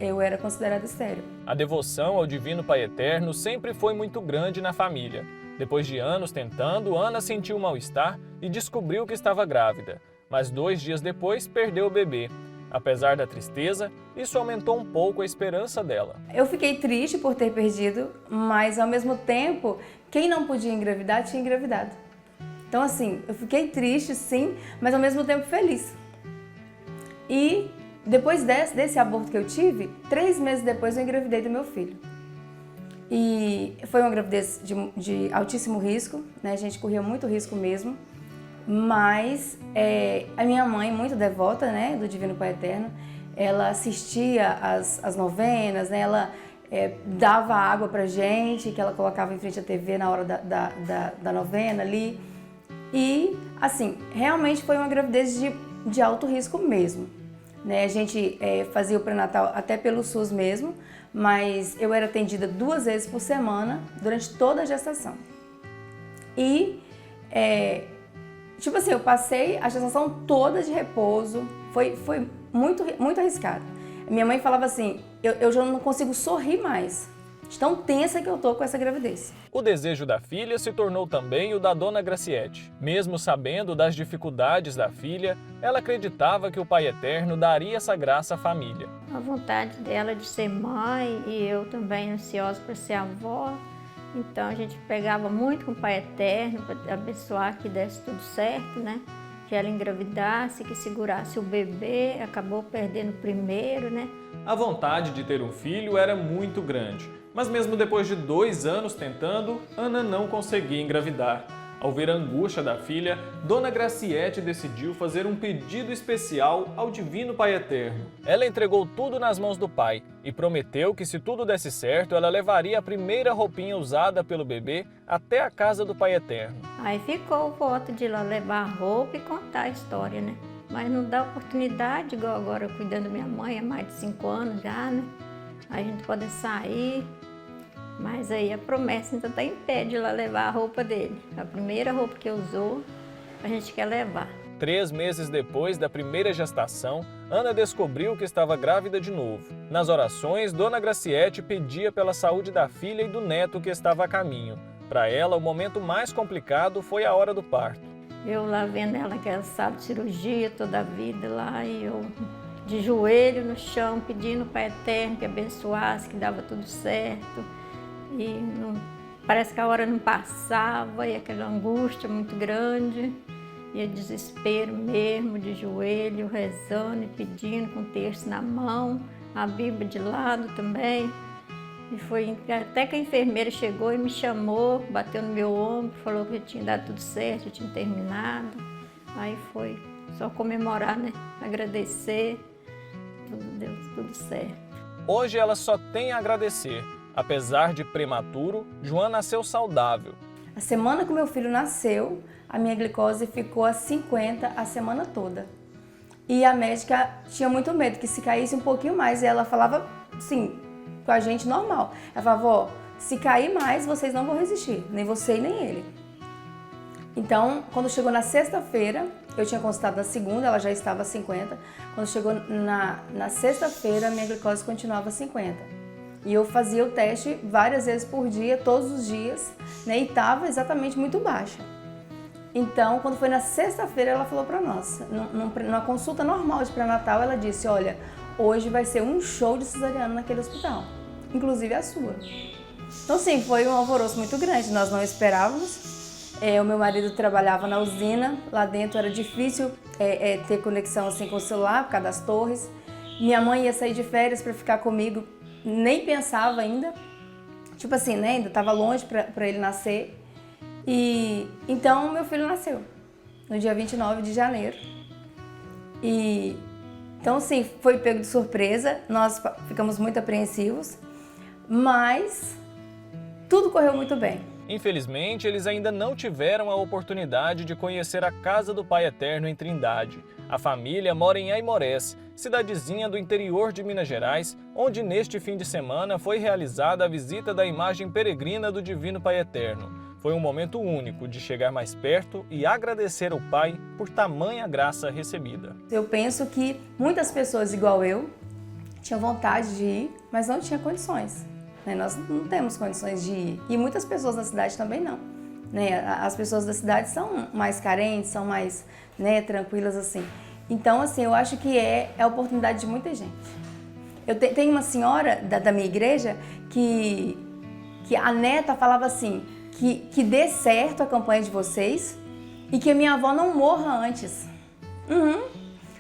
eu era considerada estéril. A devoção ao Divino Pai Eterno sempre foi muito grande na família. Depois de anos tentando, Ana sentiu um mal-estar e descobriu que estava grávida. Mas 2 dias depois, perdeu o bebê. Apesar da tristeza, isso aumentou um pouco a esperança dela. Eu fiquei triste por ter perdido, mas ao mesmo tempo, quem não podia engravidar tinha engravidado. Então assim, eu fiquei triste sim, mas ao mesmo tempo feliz. E depois desse aborto que eu tive, 3 meses depois eu engravidei do meu filho. E foi uma gravidez de altíssimo risco, né? A gente corria muito risco mesmo. Mas a minha mãe, muito devota, né, do Divino Pai Eterno, ela assistia as novenas, né, ela dava água pra gente, que ela colocava em frente à TV na hora da novena ali. E, assim, realmente foi uma gravidez de alto risco mesmo. Né? A gente fazia o pré-natal até pelo SUS mesmo, mas eu era atendida 2 vezes por semana durante toda a gestação. E tipo assim, eu passei a gestação toda de repouso, foi muito, muito arriscado. Minha mãe falava assim, eu já não consigo sorrir mais, de tão tensa que eu tô com essa gravidez. O desejo da filha se tornou também o da dona Graciete. Mesmo sabendo das dificuldades da filha, ela acreditava que o Pai Eterno daria essa graça à família. A vontade dela de ser mãe e eu também ansiosa para ser avó. Então a gente pegava muito com o Pai Eterno para abençoar que desse tudo certo, né? Que ela engravidasse, que segurasse o bebê, acabou perdendo o primeiro, né? A vontade de ter um filho era muito grande, mas mesmo depois de 2 anos tentando, Ana não conseguia engravidar. Ao ver a angústia da filha, Dona Graciete decidiu fazer um pedido especial ao Divino Pai Eterno. Ela entregou tudo nas mãos do Pai e prometeu que se tudo desse certo, ela levaria a primeira roupinha usada pelo bebê até a casa do Pai Eterno. Aí ficou o voto de lá levar a roupa e contar a história, né? Mas não dá oportunidade, igual agora cuidando da minha mãe, há mais de 5 anos já, né? Aí a gente pode sair. Mas aí a promessa ainda está em pé de lá levar a roupa dele. A primeira roupa que usou, a gente quer levar. 3 meses depois da primeira gestação, Ana descobriu que estava grávida de novo. Nas orações, Dona Graciete pedia pela saúde da filha e do neto que estava a caminho. Para ela, o momento mais complicado foi a hora do parto. Eu lá vendo ela naquela sala de cirurgia toda a vida lá, e eu de joelho no chão, pedindo para o Pai Eterno que abençoasse, que dava tudo certo. E parece que a hora não passava, e aquela angústia muito grande, e o desespero mesmo, de joelho, rezando e pedindo, com o terço na mão, a Bíblia de lado também. E foi até que a enfermeira chegou e me chamou, bateu no meu ombro, falou que tinha dado tudo certo, eu tinha terminado. Aí foi só comemorar, né? Agradecer, tudo deu tudo certo. Hoje ela só tem a agradecer. Apesar de prematuro, João nasceu saudável. A semana que meu filho nasceu, a minha glicose ficou a 50 a semana toda. E a médica tinha muito medo que se caísse um pouquinho mais. E ela falava, sim, com a gente normal. Ela falava, ó, se cair mais, vocês não vão resistir, nem você e nem ele. Então, quando chegou na sexta-feira, eu tinha consultado na segunda, ela já estava a 50. Quando chegou na sexta-feira, a minha glicose continuava a 50. E eu fazia o teste várias vezes por dia, todos os dias, né? E estava exatamente muito baixa. Então, quando foi na sexta-feira, ela falou para nós, numa consulta normal de pré-natal, ela disse, olha, hoje vai ser um show de cesariana naquele hospital, inclusive a sua. Então, sim, foi um alvoroço muito grande, nós não esperávamos. O meu marido trabalhava na usina, lá dentro era difícil ter conexão assim com o celular, por causa das torres. Minha mãe ia sair de férias para ficar comigo, nem pensava ainda, tipo assim, né, ainda estava longe para ele nascer. E então meu filho nasceu no dia 29 de janeiro. E então sim, foi pego de surpresa, nós ficamos muito apreensivos, mas tudo correu muito bem. Infelizmente, eles ainda não tiveram a oportunidade de conhecer a Casa do Pai Eterno em Trindade. A família mora em Aimorés, cidadezinha do interior de Minas Gerais, onde neste fim de semana foi realizada a visita da imagem peregrina do Divino Pai Eterno. Foi um momento único de chegar mais perto e agradecer ao Pai por tamanha graça recebida. Eu penso que muitas pessoas igual eu tinham vontade de ir, mas não tinham condições. Nós não temos condições de ir. E muitas pessoas na cidade também não. As pessoas da cidade são mais carentes, são mais tranquilas assim. Então, assim, eu acho que é a oportunidade de muita gente. Eu tenho uma senhora da minha igreja que a neta falava assim, que dê certo a campanha de vocês e que a minha avó não morra antes.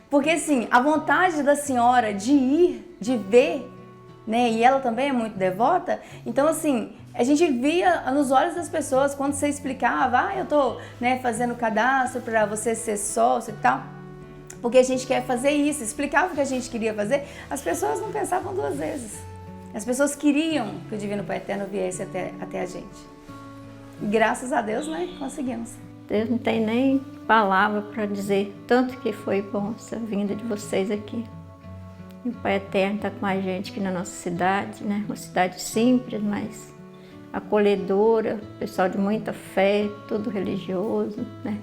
Porque, assim, a vontade da senhora de ir, de ver, né? E ela também é muito devota. Então, assim, a gente via nos olhos das pessoas quando você explicava, eu tô, né, fazendo cadastro para você ser sócio e tal. Porque a gente quer fazer isso, explicava o que a gente queria fazer, as pessoas não pensavam duas vezes. As pessoas queriam que o Divino Pai Eterno viesse até a gente. E graças a Deus, né, conseguimos. Deus não tem nem palavra para dizer tanto que foi bom essa vinda de vocês aqui. E o Pai Eterno está com a gente aqui na nossa cidade, né? Uma cidade simples, mas acolhedora, pessoal de muita fé, tudo religioso, né?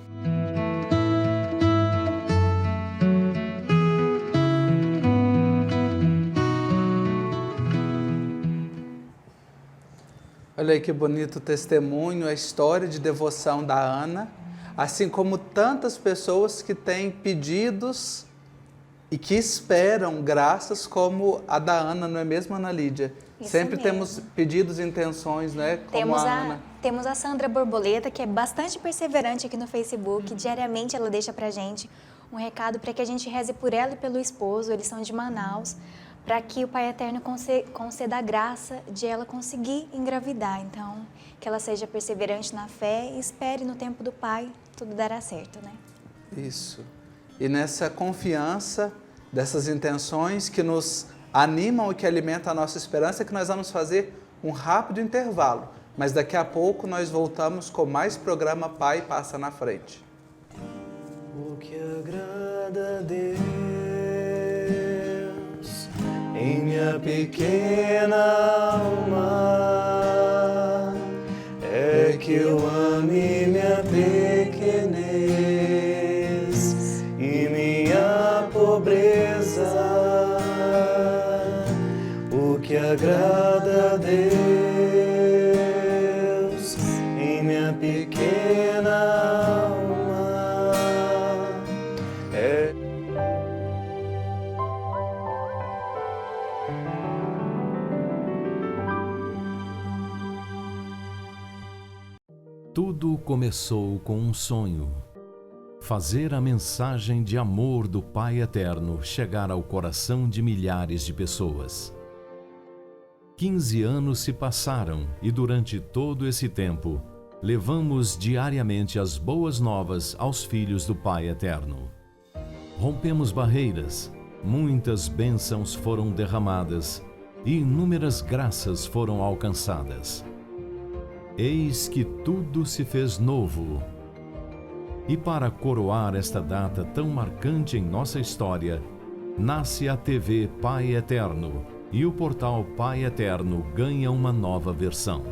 Olha aí que bonito o testemunho, a história de devoção da Ana, assim como tantas pessoas que têm pedidos e que esperam graças como a da Ana, não é mesmo, Ana Lídia? Isso Sempre mesmo. temos pedidos e intenções, né? Como Ana. Temos a Sandra Borboleta, que é bastante perseverante aqui no Facebook. Diariamente ela deixa pra gente um recado para que a gente reze por ela e pelo esposo, eles são de Manaus, para que o Pai Eterno conceda a graça de ela conseguir engravidar. Então, que ela seja perseverante na fé e espere no tempo do Pai, tudo dará certo, né? Isso. E nessa confiança dessas intenções que nos animam e que alimentam a nossa esperança, que nós vamos fazer um rápido intervalo. Mas daqui a pouco nós voltamos com mais programa Pai Passa na Frente. O que agrada a Deus em minha pequena alma é que eu ame minha pequenez e minha pobreza. O que agrada a Deus em minha pequena alma é Tudo começou com um sonho: fazer a mensagem de amor do Pai Eterno chegar ao coração de milhares de pessoas. 15 anos se passaram e durante todo esse tempo, levamos diariamente as boas novas aos filhos do Pai Eterno. Rompemos barreiras, muitas bênçãos foram derramadas e inúmeras graças foram alcançadas. Eis que tudo se fez novo. E para coroar esta data tão marcante em nossa história, nasce a TV Pai Eterno e o portal Pai Eterno ganha uma nova versão.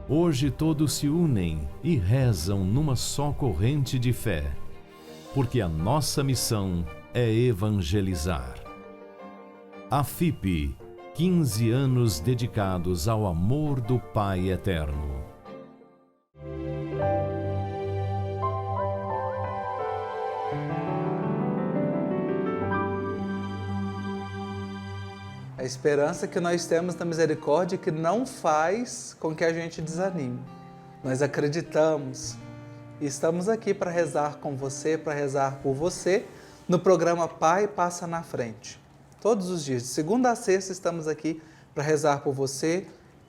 Hoje todos se unem e rezam numa só corrente de fé, porque a nossa missão é evangelizar. A FIP, 15 anos dedicados ao amor do Pai Eterno. A esperança que nós temos na misericórdia que não faz com que a gente desanime. Nós acreditamos e estamos aqui para rezar com você, para rezar por você, no programa Pai Passa na Frente. Todos os dias, de segunda a sexta, estamos aqui para rezar por você,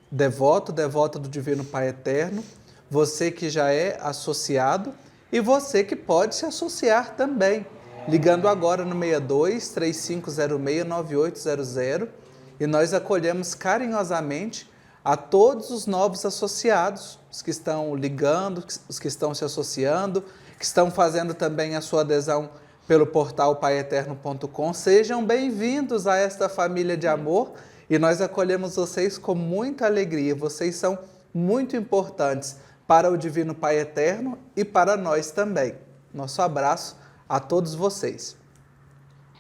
devoto, devota do Divino Pai Eterno, você que já é associado e você que pode se associar também, ligando agora no 62 3506 9800 e nós acolhemos carinhosamente a todos os novos associados, os que estão ligando, os que estão se associando, que estão fazendo também a sua adesão pelo portal paieterno.com. Sejam bem-vindos a esta família de amor e nós acolhemos vocês com muita alegria. Vocês são muito importantes para o Divino Pai Eterno e para nós também. Nosso abraço a todos vocês.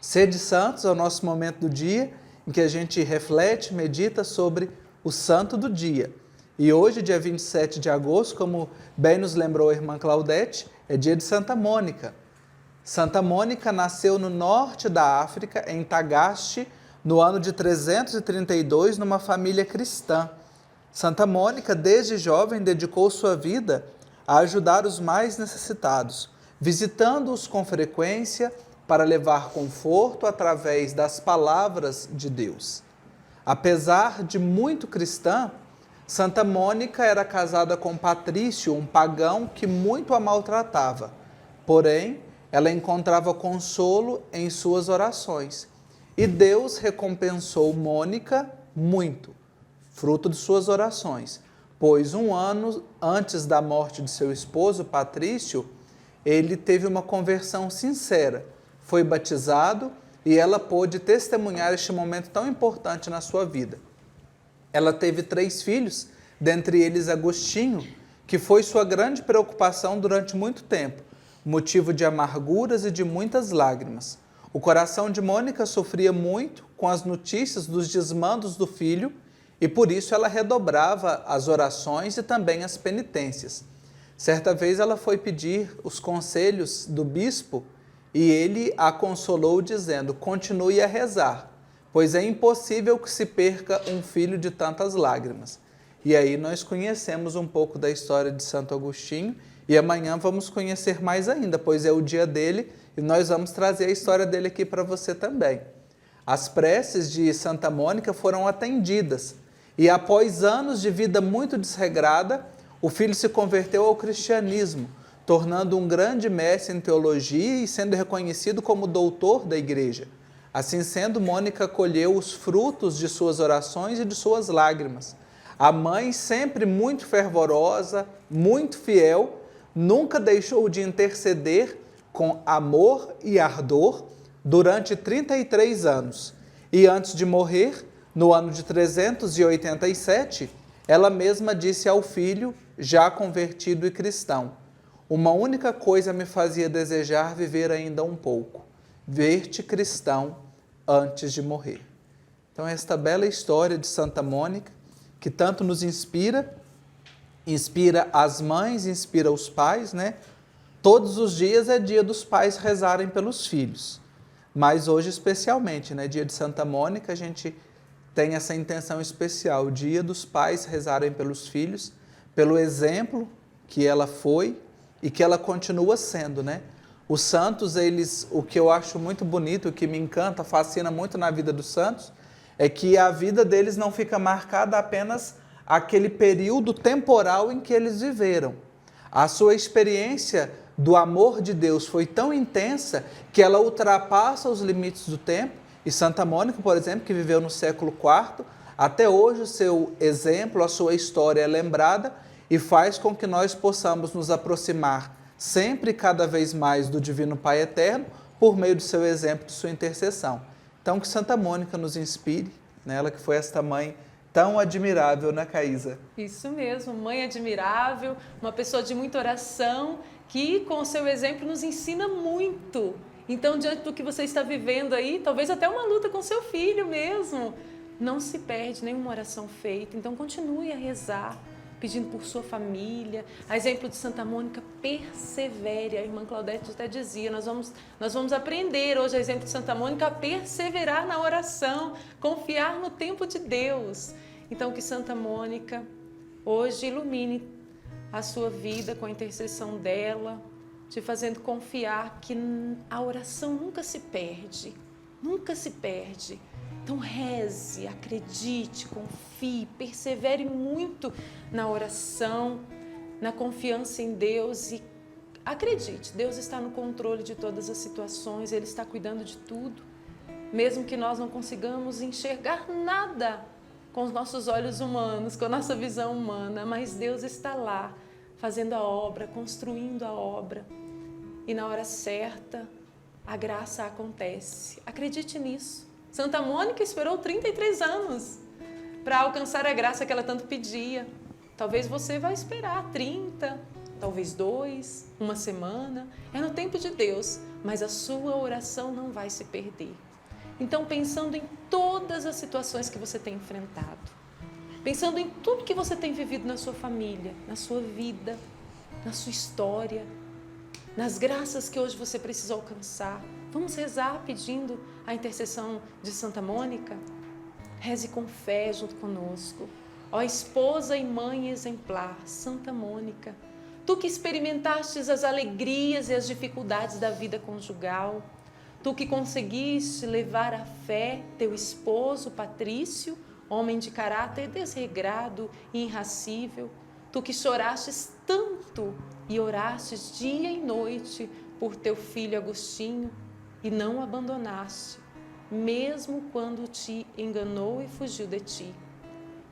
Sede santos é o nosso momento do dia em que a gente reflete, medita sobre o santo do dia. E hoje, dia 27 de agosto, como bem nos lembrou a irmã Claudete, é dia de Santa Mônica. Santa Mônica nasceu no norte da África, em Tagaste, no ano de 332, numa família cristã. Santa Mônica, desde jovem, dedicou sua vida a ajudar os mais necessitados, visitando-os com frequência para levar conforto através das palavras de Deus. Apesar de muito cristã, Santa Mônica era casada com Patrício, um pagão que muito a maltratava. Porém, ela encontrava consolo em suas orações. E Deus recompensou Mônica muito, fruto de suas orações, pois 1 ano antes da morte de seu esposo, Patrício, ele teve uma conversão sincera, foi batizado e ela pôde testemunhar este momento tão importante na sua vida. Ela teve 3 filhos, dentre eles Agostinho, que foi sua grande preocupação durante muito tempo, motivo de amarguras e de muitas lágrimas. O coração de Mônica sofria muito com as notícias dos desmandos do filho e por isso ela redobrava as orações e também as penitências. Certa vez ela foi pedir os conselhos do bispo e ele a consolou dizendo: continue a rezar, pois é impossível que se perca um filho de tantas lágrimas. E aí nós conhecemos um pouco da história de Santo Agostinho e amanhã vamos conhecer mais ainda, pois é o dia dele e nós vamos trazer a história dele aqui para você também. As preces de Santa Mônica foram atendidas e após anos de vida muito desregrada, o filho se converteu ao cristianismo, tornando um grande mestre em teologia e sendo reconhecido como doutor da igreja. Assim sendo, Mônica colheu os frutos de suas orações e de suas lágrimas. A mãe, sempre muito fervorosa, muito fiel, nunca deixou de interceder com amor e ardor durante 33 anos. E antes de morrer, no ano de 387, ela mesma disse ao filho, já convertido e cristão: uma única coisa me fazia desejar viver ainda um pouco, ver-te cristão antes de morrer. Então, esta bela história de Santa Mônica, que tanto nos inspira as mães, inspira os pais, né? Todos os dias é dia dos pais rezarem pelos filhos, mas hoje especialmente, né? Dia de Santa Mônica, a gente tem essa intenção especial, o dia dos pais rezarem pelos filhos, pelo exemplo que ela foi e que ela continua sendo, né? Os santos, o que eu acho muito bonito, o que me encanta, fascina muito na vida dos santos, é que a vida deles não fica marcada apenas aquele período temporal em que eles viveram. A sua experiência do amor de Deus foi tão intensa que ela ultrapassa os limites do tempo. E Santa Mônica, por exemplo, que viveu no século IV, até hoje o seu exemplo, a sua história é lembrada e faz com que nós possamos nos aproximar sempre e cada vez mais do Divino Pai Eterno por meio do seu exemplo, de sua intercessão. Então, que Santa Mônica nos inspire, né? Ela que foi esta mãe tão admirável, né, Caísa? Isso mesmo, mãe admirável, uma pessoa de muita oração, que com o seu exemplo nos ensina muito. Então, diante do que você está vivendo aí, talvez até uma luta com seu filho mesmo, não se perde nenhuma oração feita. Então, continue a rezar, pedindo por sua família. A exemplo de Santa Mônica, persevere. A irmã Claudete até dizia, nós vamos aprender hoje, a exemplo de Santa Mônica, a perseverar na oração, confiar no tempo de Deus. Então, que Santa Mônica hoje ilumine a sua vida com a intercessão dela, te fazendo confiar que a oração nunca se perde, nunca se perde. Então reze, acredite, confie, persevere muito na oração, na confiança em Deus e acredite, Deus está no controle de todas as situações, Ele está cuidando de tudo. Mesmo que nós não consigamos enxergar nada com os nossos olhos humanos, com a nossa visão humana, mas Deus está lá, fazendo a obra, construindo a obra. E na hora certa, a graça acontece. Acredite nisso. Santa Mônica esperou 33 anos para alcançar a graça que ela tanto pedia. Talvez você vai esperar 30, talvez 2, uma semana. É no tempo de Deus, mas a sua oração não vai se perder. Então, pensando em todas as situações que você tem enfrentado, pensando em tudo que você tem vivido na sua família, na sua vida, na sua história, nas graças que hoje você precisa alcançar. Vamos rezar pedindo a intercessão de Santa Mônica? Reze com fé junto conosco. Ó esposa e mãe exemplar, Santa Mônica, tu que experimentastes as alegrias e as dificuldades da vida conjugal, tu que conseguiste levar à fé teu esposo Patrício, homem de caráter desregrado e irracível, tu que chorastes tanto e orastes dia e noite por teu filho Agostinho e não o abandonaste, mesmo quando te enganou e fugiu de ti.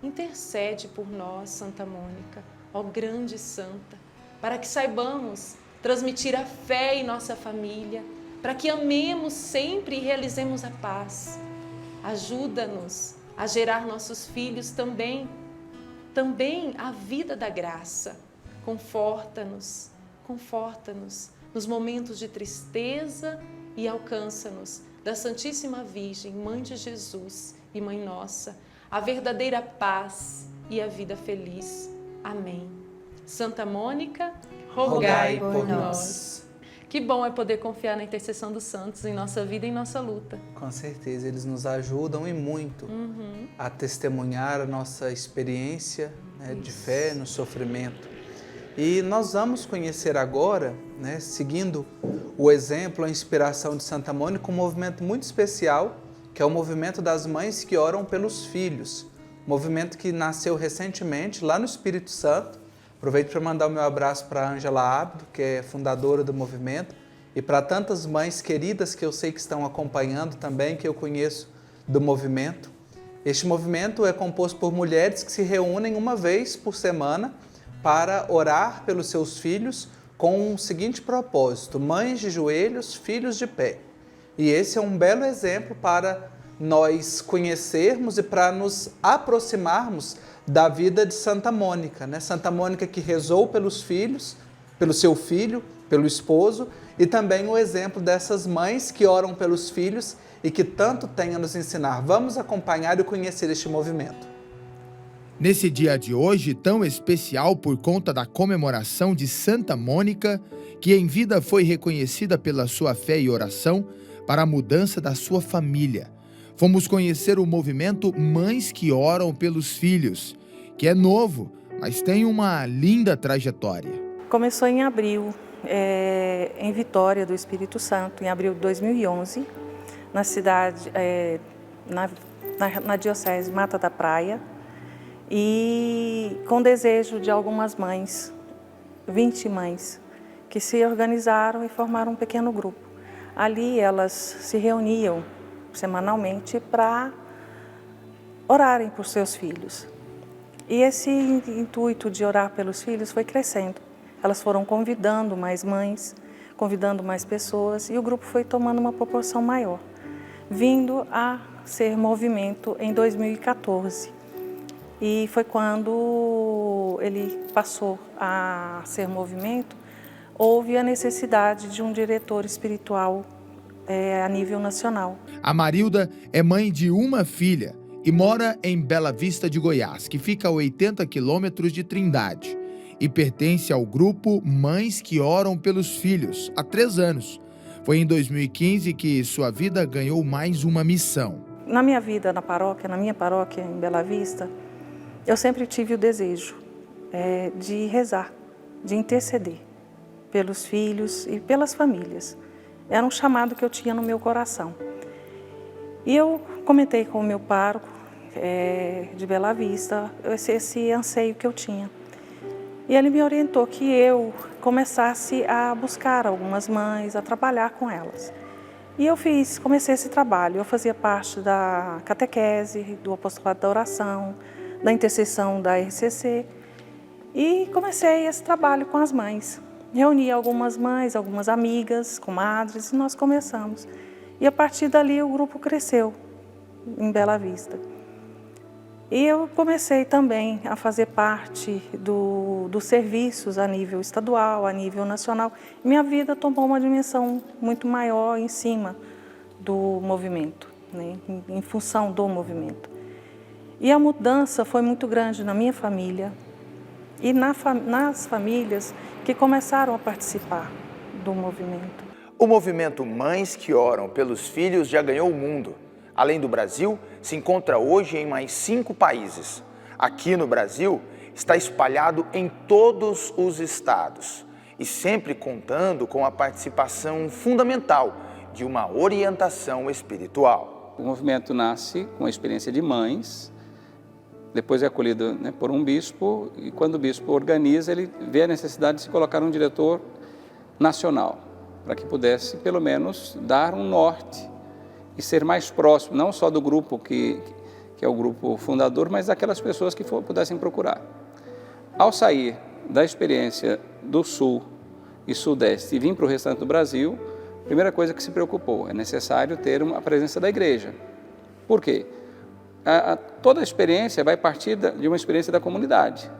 Intercede por nós, Santa Mônica, ó grande santa, para que saibamos transmitir a fé em nossa família, para que amemos sempre e realizemos a paz. Ajuda-nos a gerar nossos filhos também a vida da graça. Conforta-nos nos momentos de tristeza e alcança-nos da Santíssima Virgem, Mãe de Jesus e Mãe Nossa, a verdadeira paz e a vida feliz. Amém. Santa Mônica, rogai por nós. Que bom é poder confiar na intercessão dos santos em nossa vida e em nossa luta. Com certeza, eles nos ajudam e muito a testemunhar a nossa experiência, né, de fé no sofrimento. E nós vamos conhecer agora, né, seguindo o exemplo, a inspiração de Santa Mônica, um movimento muito especial, que é o movimento das mães que oram pelos filhos. Movimento que nasceu recentemente lá no Espírito Santo. Aproveito para mandar o meu abraço para a Ângela Ábido, que é fundadora do movimento, e para tantas mães queridas que eu sei que estão acompanhando também, que eu conheço do movimento. Este movimento é composto por mulheres que se reúnem uma vez por semana para orar pelos seus filhos com o seguinte propósito: mães de joelhos, filhos de pé. E esse é um belo exemplo para nós conhecermos e para nos aproximarmos da vida de Santa Mônica, né? Santa Mônica que rezou pelos filhos, pelo seu filho, pelo esposo, e também o exemplo dessas mães que oram pelos filhos e que tanto têm a nos ensinar. Vamos acompanhar e conhecer este movimento. Nesse dia de hoje, tão especial por conta da comemoração de Santa Mônica, que em vida foi reconhecida pela sua fé e oração para a mudança da sua família, fomos conhecer o movimento Mães que Oram pelos Filhos, que é novo, mas tem uma linda trajetória. Começou em abril, em Vitória do Espírito Santo, em abril de 2011, na cidade, na Diocese Mata da Praia, e com desejo de algumas mães, 20 mães, que se organizaram e formaram um pequeno grupo. Ali elas se reuniam semanalmente para orarem por seus filhos. E esse intuito de orar pelos filhos foi crescendo. Elas foram convidando mais mães, convidando mais pessoas, e o grupo foi tomando uma proporção maior, vindo a ser movimento em 2014. E foi quando ele passou a ser movimento, houve a necessidade de um diretor espiritual a nível nacional. A Marilda é mãe de uma filha e mora em Bela Vista de Goiás, que fica a 80 quilômetros de Trindade, e pertence ao grupo Mães que Oram pelos Filhos, há 3 anos. Foi em 2015 que sua vida ganhou mais uma missão. Na minha vida na minha paróquia em Bela Vista, eu sempre tive o desejo de rezar, de interceder pelos filhos e pelas famílias. Era um chamado que eu tinha no meu coração. E eu comentei com o meu pároco de Bela Vista esse anseio que eu tinha. E ele me orientou que eu começasse a buscar algumas mães, a trabalhar com elas. E eu comecei esse trabalho. Eu fazia parte da catequese, do apostolado da oração, da intercessão da RCC, e comecei esse trabalho com as mães. Reuni algumas mães, algumas amigas, comadres, e nós começamos. E a partir dali o grupo cresceu em Bela Vista. E eu comecei também a fazer parte dos serviços a nível estadual, a nível nacional. Minha vida tomou uma dimensão muito maior em cima do movimento, né? Em função do movimento. E a mudança foi muito grande na minha família e nas famílias que começaram a participar do movimento. O movimento Mães que Oram pelos Filhos já ganhou o mundo. Além do Brasil, se encontra hoje em mais 5 países. Aqui no Brasil, está espalhado em todos os estados e sempre contando com a participação fundamental de uma orientação espiritual. O movimento nasce com a experiência de mães, depois é acolhido, né, por um bispo, e quando o bispo organiza, ele vê a necessidade de se colocar um diretor nacional, para que pudesse, pelo menos, dar um norte e ser mais próximo, não só do grupo que é o grupo fundador, mas daquelas pessoas que pudessem procurar. Ao sair da experiência do Sul e Sudeste e vir para o restante do Brasil, a primeira coisa que se preocupou, é necessário ter a presença da igreja. Por quê? Toda a experiência vai partir de uma experiência da comunidade.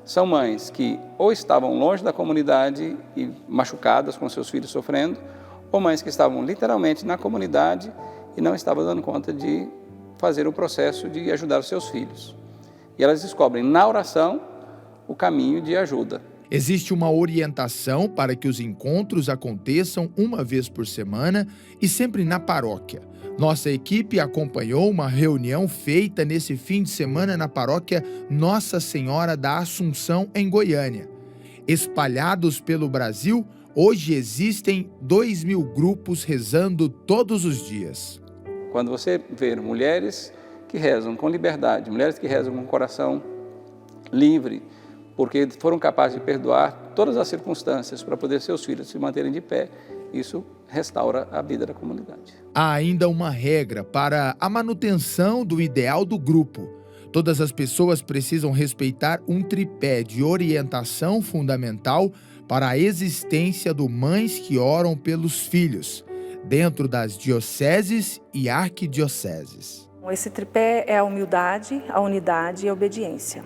São mães que ou estavam longe da comunidade e machucadas com seus filhos sofrendo, ou mães que estavam literalmente na comunidade e não estavam dando conta de fazer o processo de ajudar os seus filhos. E elas descobrem na oração o caminho de ajuda. Existe uma orientação para que os encontros aconteçam uma vez por semana e sempre na paróquia. Nossa equipe acompanhou uma reunião feita nesse fim de semana na paróquia Nossa Senhora da Assunção, em Goiânia. Espalhados pelo Brasil, hoje existem 2.000 grupos rezando todos os dias. Quando você vê mulheres que rezam com liberdade, mulheres que rezam com o coração livre, porque foram capazes de perdoar todas as circunstâncias para poder seus filhos se manterem de pé, isso restaura a vida da comunidade. Há ainda uma regra para a manutenção do ideal do grupo. Todas as pessoas precisam respeitar um tripé de orientação fundamental para a existência do Mães que Oram pelos Filhos, dentro das dioceses e arquidioceses. Esse tripé é a humildade, a unidade e a obediência.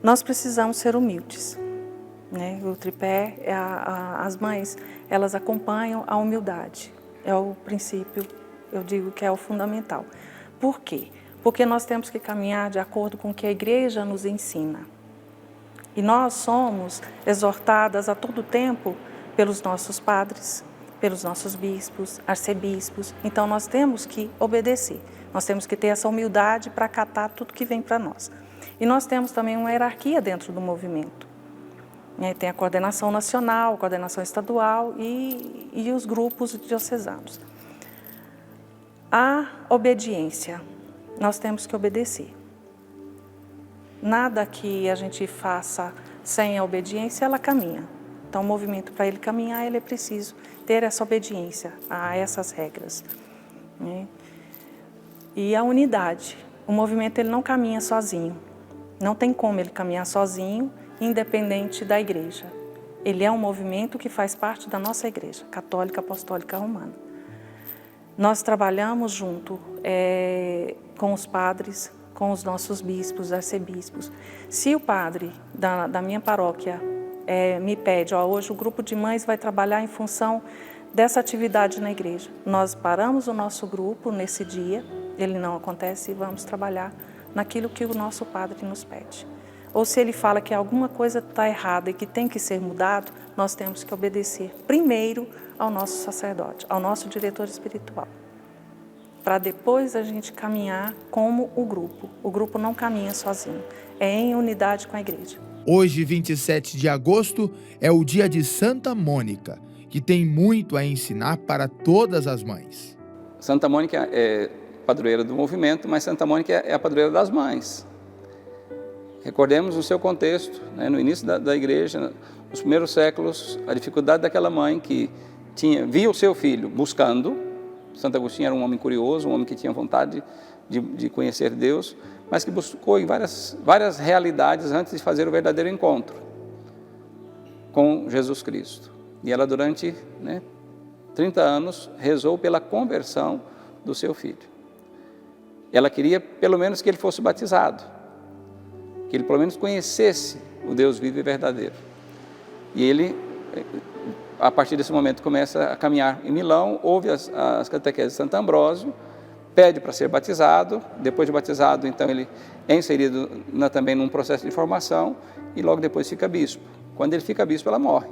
Nós precisamos ser humildes, né? O tripé, as mães, elas acompanham a humildade. É o princípio, eu digo que é o fundamental. Por quê? Porque nós temos que caminhar de acordo com o que a igreja nos ensina. E nós somos exortadas a todo tempo pelos nossos padres, pelos nossos bispos, arcebispos. Então nós temos que obedecer. Nós temos que ter essa humildade para acatar tudo que vem para nós. E nós temos também uma hierarquia dentro do movimento. Tem a coordenação nacional, a coordenação estadual e os grupos diocesanos. A obediência, nós temos que obedecer. Nada que a gente faça sem a obediência, ela caminha. Então o movimento, para ele caminhar, ele é preciso ter essa obediência a essas regras. E a unidade. O movimento ele não caminha sozinho. Não tem como ele caminhar sozinho, independente da igreja. Ele é um movimento que faz parte da nossa igreja, católica, apostólica, romana. Nós trabalhamos junto com os padres, com os nossos bispos, arcebispos. Se o padre da minha paróquia me pede, hoje o grupo de mães vai trabalhar em função dessa atividade na igreja. Nós paramos o nosso grupo nesse dia, ele não acontece, e vamos trabalhar naquilo que o nosso padre nos pede. Ou se ele fala que alguma coisa está errada e que tem que ser mudado, nós temos que obedecer primeiro ao nosso sacerdote, ao nosso diretor espiritual, para depois a gente caminhar como o grupo. O grupo não caminha sozinho, é em unidade com a igreja. Hoje, 27 de agosto, é o dia de Santa Mônica, que tem muito a ensinar para todas as mães. Santa Mônica é padroeira do movimento, mas Santa Mônica é a padroeira das mães. Recordemos o seu contexto, né? No início da igreja, nos primeiros séculos, a dificuldade daquela mãe que via o seu filho buscando. Santo Agostinho era um homem curioso, um homem que tinha vontade de conhecer Deus, mas que buscou em várias realidades antes de fazer o verdadeiro encontro com Jesus Cristo. E ela, durante 30 anos, rezou pela conversão do seu filho. Ela queria, pelo menos, que ele fosse batizado, que ele, pelo menos, conhecesse o Deus vivo e verdadeiro. E ele, a partir desse momento, começa a caminhar em Milão, ouve as catequeses de Santo Ambrósio, pede para ser batizado. Depois de batizado, então, ele é inserido também num processo de formação e logo depois fica bispo. Quando ele fica bispo, ela morre.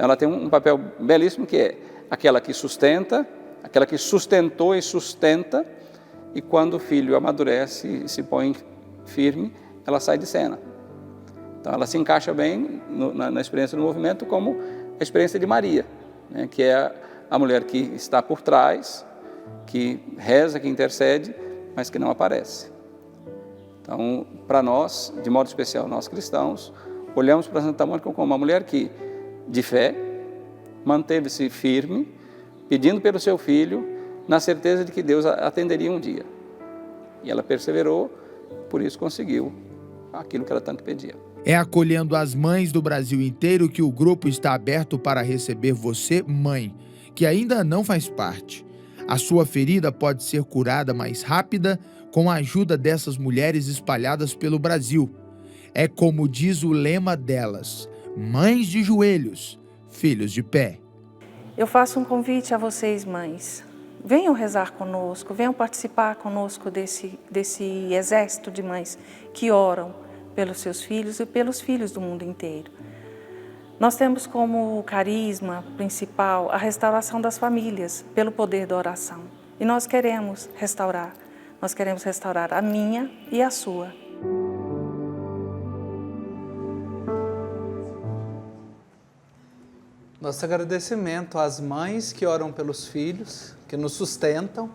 Então ela tem um papel belíssimo, que é aquela que sustenta, aquela que sustentou e sustenta, e quando o filho amadurece e se põe firme, ela sai de cena. Então ela se encaixa bem na experiência do movimento, como a experiência de Maria, né, que é a mulher que está por trás, que reza, que intercede, mas que não aparece. Então, para nós, de modo especial nós cristãos, olhamos para Santa Mônica como uma mulher que, de fé, manteve-se firme, pedindo pelo seu filho, na certeza de que Deus atenderia um dia. E ela perseverou, por isso conseguiu aquilo que ela tanto pedia. É acolhendo as mães do Brasil inteiro que o grupo está aberto para receber você, mãe, que ainda não faz parte. A sua ferida pode ser curada mais rápida com a ajuda dessas mulheres espalhadas pelo Brasil. É como diz o lema delas: mães de joelhos, filhos de pé. Eu faço um convite a vocês, mães. Venham rezar conosco, venham participar conosco desse exército de mães que oram pelos seus filhos e pelos filhos do mundo inteiro. Nós temos como carisma principal a restauração das famílias pelo poder da oração. E nós queremos restaurar a minha e a sua. Nosso agradecimento às mães que oram pelos filhos, que nos sustentam,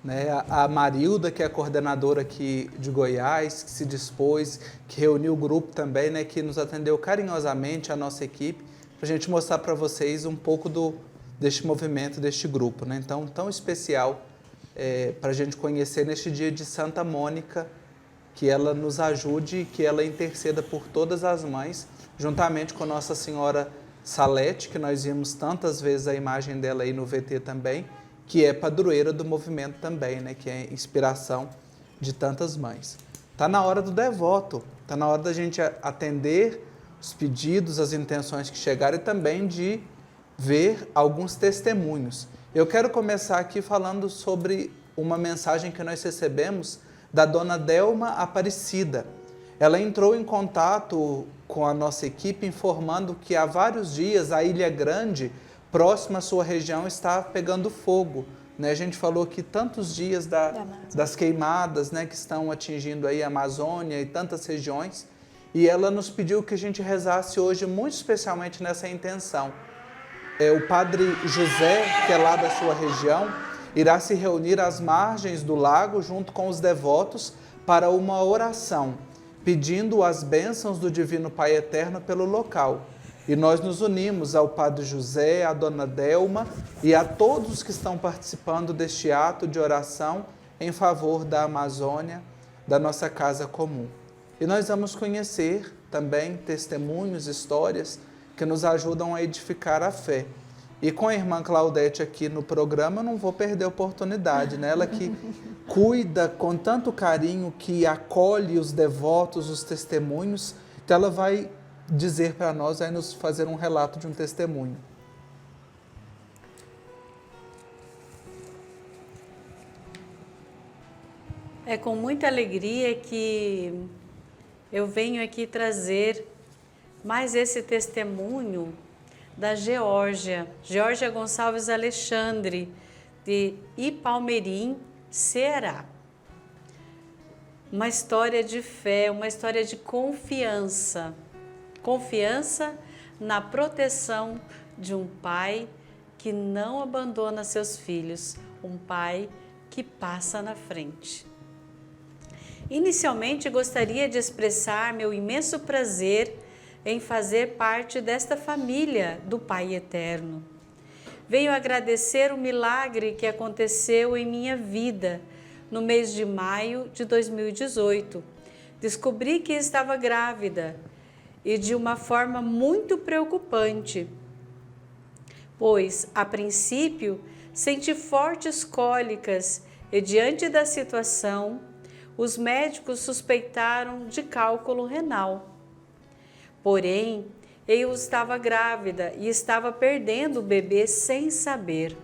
né? A Marilda, que é a coordenadora aqui de Goiás, que se dispôs, que reuniu o grupo também, né? Que nos atendeu carinhosamente, a nossa equipe, para a gente mostrar para vocês um pouco deste movimento, deste grupo, né? Então, tão especial para a gente conhecer neste dia de Santa Mônica, que ela nos ajude e que ela interceda por todas as mães, juntamente com Nossa Senhora Salete, que nós vimos tantas vezes a imagem dela aí no VT também, que é padroeira do movimento também, né? Que é inspiração de tantas mães. Está na hora do devoto, está na hora da gente atender os pedidos, as intenções que chegaram e também de ver alguns testemunhos. Eu quero começar aqui falando sobre uma mensagem que nós recebemos da dona Delma Aparecida. Ela entrou em contato com a nossa equipe informando que há vários dias a Ilha Grande, próxima à sua região, está pegando fogo. Né? A gente falou que tantos dias das queimadas, né, que estão atingindo aí a Amazônia e tantas regiões, e ela nos pediu que a gente rezasse hoje muito especialmente nessa intenção. O padre José, que é lá da sua região, irá se reunir às margens do lago junto com os devotos para uma oração, pedindo as bênçãos do Divino Pai Eterno pelo local. E nós nos unimos ao Padre José, à Dona Delma e a todos que estão participando deste ato de oração em favor da Amazônia, da nossa casa comum. E nós vamos conhecer também testemunhos, histórias que nos ajudam a edificar a fé. E com a irmã Claudete aqui no programa, eu não vou perder a oportunidade, né? Ela que cuida com tanto carinho, que acolhe os devotos, os testemunhos, então ela vai dizer para nós, vai nos fazer um relato de um testemunho. É com muita alegria que eu venho aqui trazer mais esse testemunho da Geórgia Gonçalves Alexandre, de Ipalmerim, Ceará. Uma história de fé, uma história de confiança. Confiança na proteção de um pai que não abandona seus filhos, um pai que passa na frente. Inicialmente, gostaria de expressar meu imenso prazer em fazer parte desta família do Pai Eterno. Venho agradecer o milagre que aconteceu em minha vida no mês de maio de 2018. Descobri que estava grávida e de uma forma muito preocupante, pois, a princípio, senti fortes cólicas e, diante da situação, os médicos suspeitaram de cálculo renal. Porém, eu estava grávida e estava perdendo o bebê sem saber.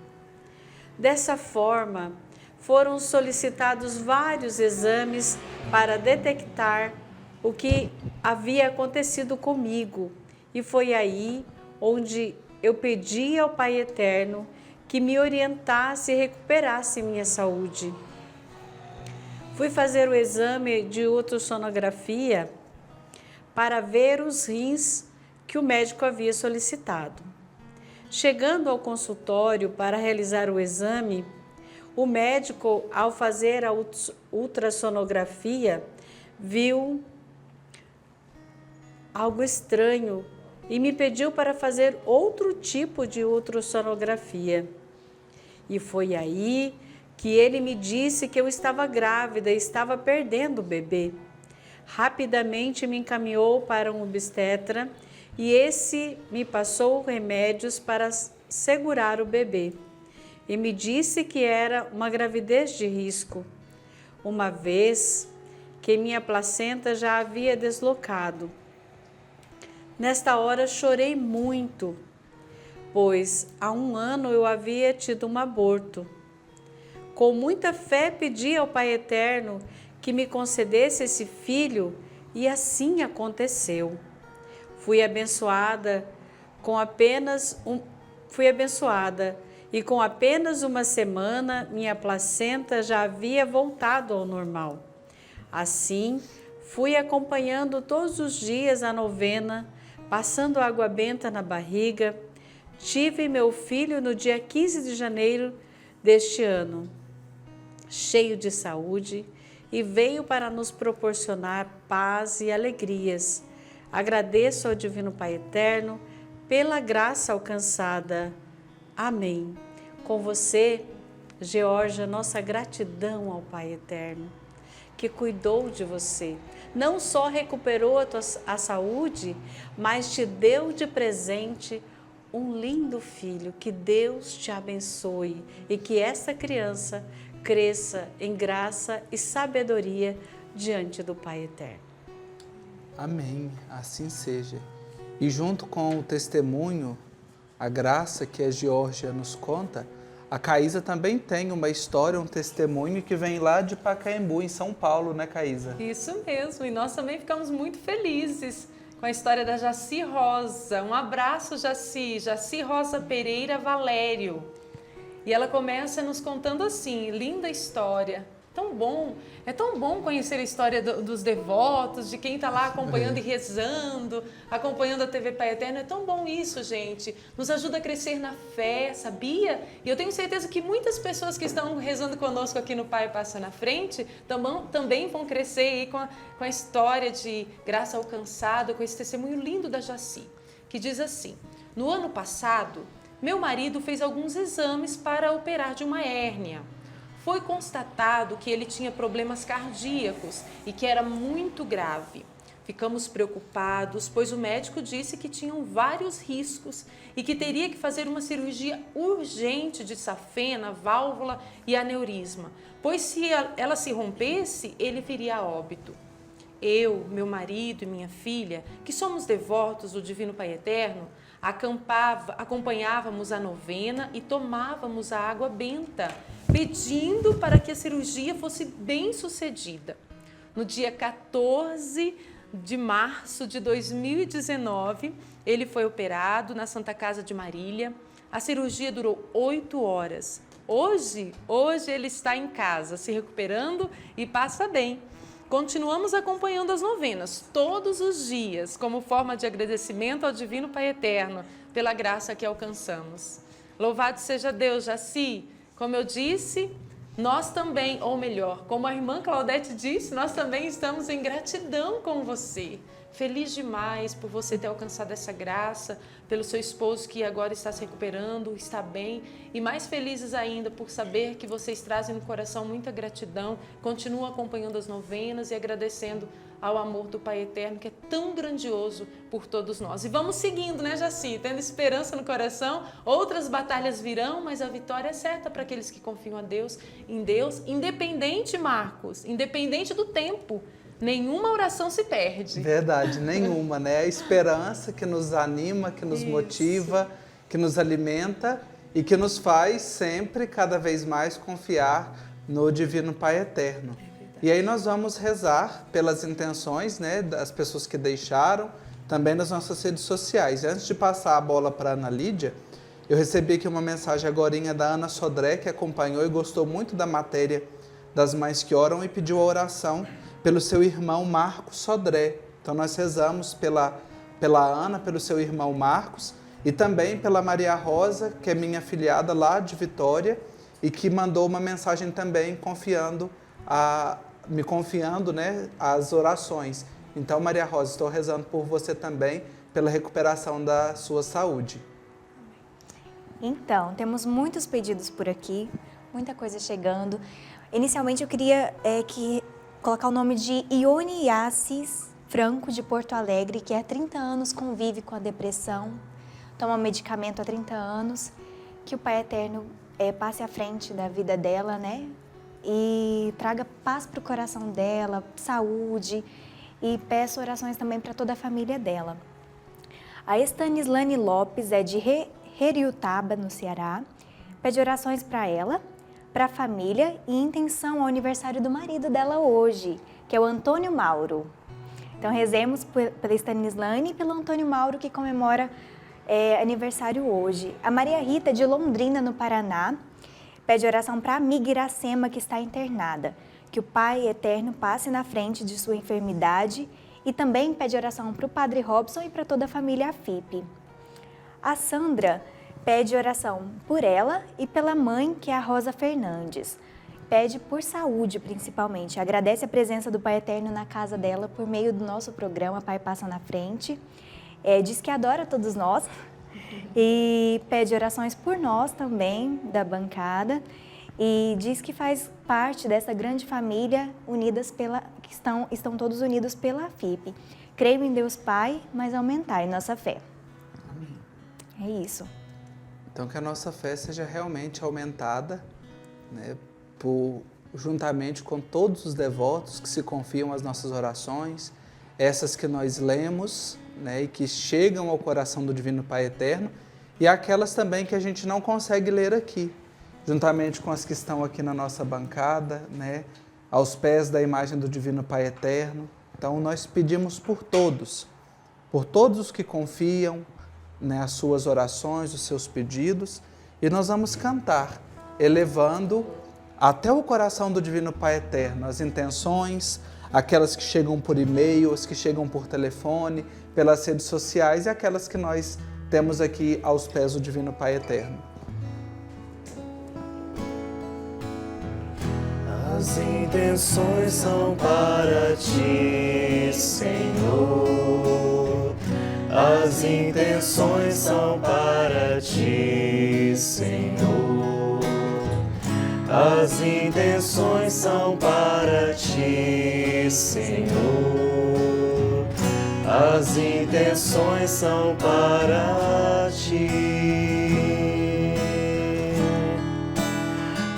Dessa forma, foram solicitados vários exames para detectar o que havia acontecido comigo, e foi aí onde eu pedi ao Pai Eterno que me orientasse e recuperasse minha saúde. Fui fazer o exame de ultrassonografia para ver os rins que o médico havia solicitado. Chegando ao consultório para realizar o exame, o médico, ao fazer a ultrassonografia, viu algo estranho e me pediu para fazer outro tipo de ultrassonografia. E foi aí que ele me disse que eu estava grávida e estava perdendo o bebê. Rapidamente me encaminhou para um obstetra e esse me passou remédios para segurar o bebê. E me disse que era uma gravidez de risco, uma vez que minha placenta já havia deslocado. Nesta hora chorei muito, pois há 1 ano eu havia tido um aborto. Com muita fé pedi ao Pai Eterno que me concedesse esse filho e assim aconteceu. Fui abençoada e com apenas 1 semana minha placenta já havia voltado ao normal. Assim, fui acompanhando todos os dias a novena, passando água benta na barriga. Tive meu filho no dia 15 de janeiro deste ano, cheio de saúde, e veio para nos proporcionar paz e alegrias. Agradeço ao Divino Pai Eterno pela graça alcançada. Amém. Com você, Georgia, nossa gratidão ao Pai Eterno, que cuidou de você. Não só recuperou a saúde, mas te deu de presente um lindo filho. Que Deus te abençoe e que essa criança cresça em graça e sabedoria diante do Pai Eterno. Amém, assim seja. E junto com o testemunho, a graça que a Georgia nos conta, a Caísa também tem uma história, um testemunho que vem lá de Pacaembu, em São Paulo, né, Caísa? Isso mesmo, e nós também ficamos muito felizes com a história da Jaci Rosa. Um abraço, Jaci. Jaci Rosa Pereira Valério. E ela começa nos contando assim, linda história. Tão bom, é tão bom conhecer a história dos devotos, de quem está lá acompanhando e rezando, acompanhando a TV Pai Eterno. É tão bom isso, gente. Nos ajuda a crescer na fé, sabia? E eu tenho certeza que muitas pessoas que estão rezando conosco aqui no Pai Passa na Frente também vão crescer aí com a história de graça alcançada, com esse testemunho lindo da Jaci, que diz assim: no ano passado, meu marido fez alguns exames para operar de uma hérnia. Foi constatado que ele tinha problemas cardíacos e que era muito grave. Ficamos preocupados, pois o médico disse que tinham vários riscos e que teria que fazer uma cirurgia urgente de safena, válvula e aneurisma, pois se ela se rompesse, ele viria a óbito. Eu, meu marido e minha filha, que somos devotos do Divino Pai Eterno, acompanhávamos a novena e tomávamos a água benta, pedindo para que a cirurgia fosse bem sucedida. No dia 14 de março de 2019, ele foi operado na Santa Casa de Marília. A cirurgia durou 8 horas. Hoje ele está em casa, se recuperando e passa bem. Continuamos acompanhando as novenas todos os dias, como forma de agradecimento ao Divino Pai Eterno, pela graça que alcançamos. Louvado seja Deus, Jaci. Como eu disse, nós também, ou melhor, como a irmã Claudete disse, nós também estamos em gratidão com você. Feliz demais por você ter alcançado essa graça, pelo seu esposo que agora está se recuperando, está bem, e mais felizes ainda por saber que vocês trazem no coração muita gratidão, continuam acompanhando as novenas e agradecendo ao amor do Pai Eterno, que é tão grandioso por todos nós. E vamos seguindo, né, Jaci? Tendo esperança no coração, outras batalhas virão, mas a vitória é certa para aqueles que confiam em Deus, independente, Marcos, independente do tempo. Nenhuma oração se perde. Verdade, nenhuma, né? A esperança que nos anima, que nos motiva, que nos alimenta e que nos faz sempre, cada vez mais, confiar no Divino Pai Eterno. E aí nós vamos rezar pelas intenções, né, das pessoas que deixaram, também nas nossas redes sociais. E antes de passar a bola para a Ana Lídia, eu recebi aqui uma mensagem agorinha da Ana Sodré, que acompanhou e gostou muito da matéria das Mães que Oram e pediu a oração pelo seu irmão Marcos Sodré. Então nós rezamos pela Ana, pelo seu irmão Marcos e também pela Maria Rosa, que é minha afilhada lá de Vitória e que mandou uma mensagem também me confiando, né, as orações. Então, Maria Rosa, estou rezando por você também, pela recuperação da sua saúde. Então, temos muitos pedidos por aqui, muita coisa chegando. Inicialmente, eu queria colocar o nome de Ione Assis Franco, de Porto Alegre, que há 30 anos convive com a depressão, toma medicamento há 30 anos, que o Pai Eterno passe à frente da vida dela, né? E traga paz para o coração dela, saúde, e peço orações também para toda a família dela. A Estanislane Lopes é de Heriutaba, no Ceará, pede orações para ela, para a família e intenção ao aniversário do marido dela hoje, que é o Antônio Mauro. Então rezemos pela Estanislane e pelo Antônio Mauro, que comemora aniversário hoje. A Maria Rita, de Londrina, no Paraná, pede oração para a amiga Iracema, que está internada, que o Pai Eterno passe na frente de sua enfermidade, e também pede oração para o Padre Robson e para toda a família AFIP. A Sandra pede oração por ela e pela mãe, que é a Rosa Fernandes. Pede por saúde, principalmente. Agradece a presença do Pai Eterno na casa dela por meio do nosso programa Pai Passa na Frente. Diz que adora todos nós e pede orações por nós também, da bancada. E diz que faz parte dessa grande família que estão todos unidos pela AFIP. Creio em Deus Pai, mas aumentai nossa fé. Amém. É isso. Então, que a nossa fé seja realmente aumentada, né, juntamente com todos os devotos que se confiam às nossas orações, essas que nós lemos, né, e que chegam ao coração do Divino Pai Eterno, e aquelas também que a gente não consegue ler aqui, juntamente com as que estão aqui na nossa bancada, né, aos pés da imagem do Divino Pai Eterno. Então, nós pedimos por todos os que confiam, né, as suas orações, os seus pedidos, e nós vamos cantar, elevando até o coração do Divino Pai Eterno as intenções, aquelas que chegam por e-mail, as que chegam por telefone, pelas redes sociais e aquelas que nós temos aqui aos pés do Divino Pai Eterno. As intenções são para ti, Senhor. As intenções são para ti, Senhor. As intenções são para ti, Senhor. As intenções são para ti.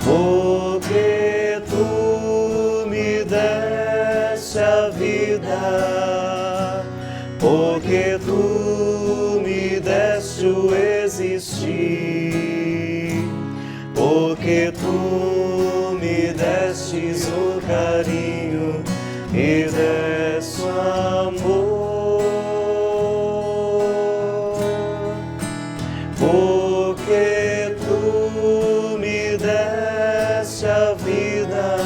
Porque tu me deste a vida, porque tu me deste o existir, porque tu me destes o carinho e deste o amor. Porque tu me deste a vida,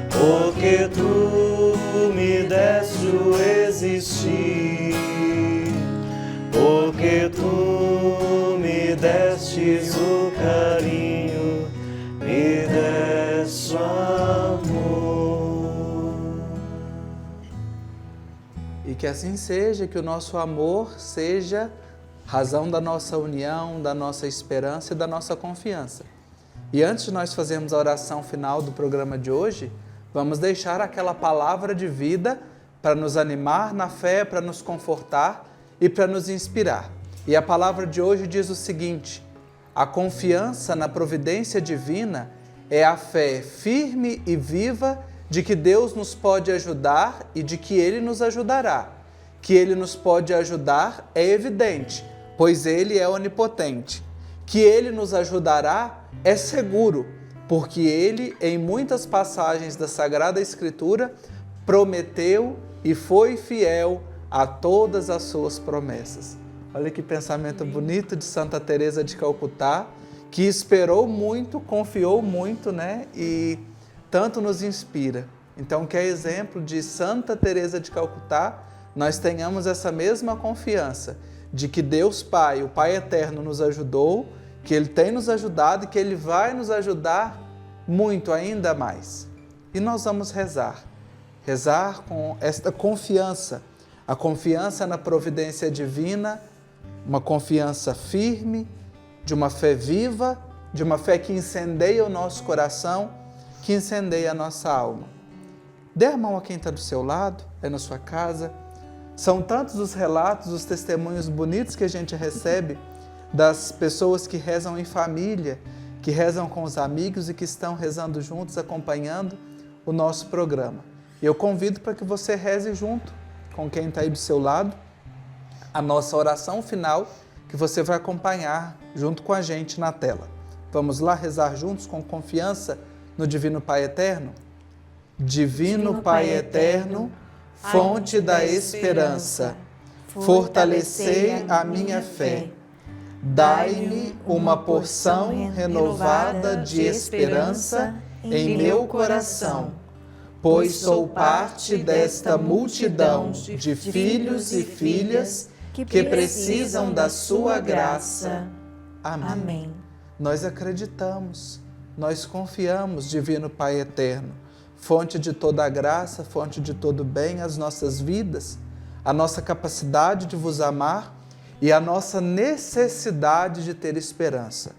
porque tu me deste o existir, porque tu me destes o carinho, me deste o amor. E que assim seja, que o nosso amor seja razão da nossa união, da nossa esperança e da nossa confiança. E antes de nós fazermos a oração final do programa de hoje, vamos deixar aquela palavra de vida para nos animar na fé, para nos confortar e para nos inspirar. E a palavra de hoje diz o seguinte: a confiança na providência divina é a fé firme e viva de que Deus nos pode ajudar e de que Ele nos ajudará. Que Ele nos pode ajudar é evidente, pois Ele é onipotente. Que Ele nos ajudará é seguro, porque Ele, em muitas passagens da Sagrada Escritura, prometeu e foi fiel a todas as suas promessas. Olha que pensamento bonito de Santa Teresa de Calcutá, que esperou muito, confiou muito, né? E tanto nos inspira. Então, que é exemplo de Santa Teresa de Calcutá, nós tenhamos essa mesma confiança de que Deus Pai, o Pai Eterno, nos ajudou, que Ele tem nos ajudado e que Ele vai nos ajudar muito, ainda mais. E nós vamos rezar com esta confiança, a confiança na providência divina, uma confiança firme, de uma fé viva, de uma fé que incendeia o nosso coração, que incendeia a nossa alma. Dê a mão a quem está do seu lado, aí na sua casa. São tantos os relatos, os testemunhos bonitos que a gente recebe das pessoas que rezam em família, que rezam com os amigos e que estão rezando juntos, acompanhando o nosso programa. E eu convido para que você reze junto com quem está aí do seu lado, a nossa oração final, que você vai acompanhar junto com a gente na tela. Vamos lá rezar juntos com confiança no Divino Pai Eterno? Divino Pai Eterno, fonte da esperança, fortalecei a minha fé. Dai-me uma porção renovada de esperança em meu coração, pois sou parte desta multidão de filhos e filhas que precisam da sua graça. Amém. Nós acreditamos, nós confiamos, Divino Pai Eterno, fonte de toda a graça, fonte de todo bem, as nossas vidas, a nossa capacidade de vos amar e a nossa necessidade de ter esperança.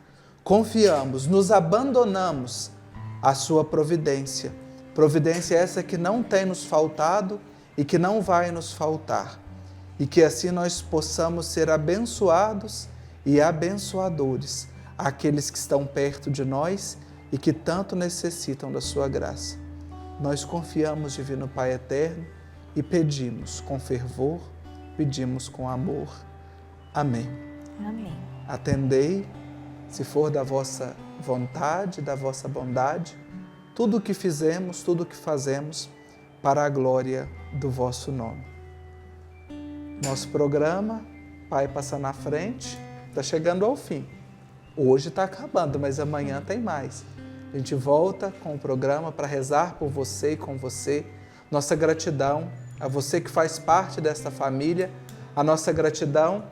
Confiamos, nos abandonamos à sua providência. Providência essa que não tem nos faltado e que não vai nos faltar. E que assim nós possamos ser abençoados e abençoadores àqueles que estão perto de nós e que tanto necessitam da sua graça. Nós confiamos, Divino Pai Eterno, e pedimos com fervor, pedimos com amor. Amém. Amém. Atendei, se for da vossa vontade, da vossa bondade, tudo o que fizemos, tudo o que fazemos para a glória do vosso nome. Nosso programa, Pai Passa na Frente, está chegando ao fim. Hoje está acabando, mas amanhã tem mais. A gente volta com o programa para rezar por você e com você. Nossa gratidão a você que faz parte desta família, a nossa gratidão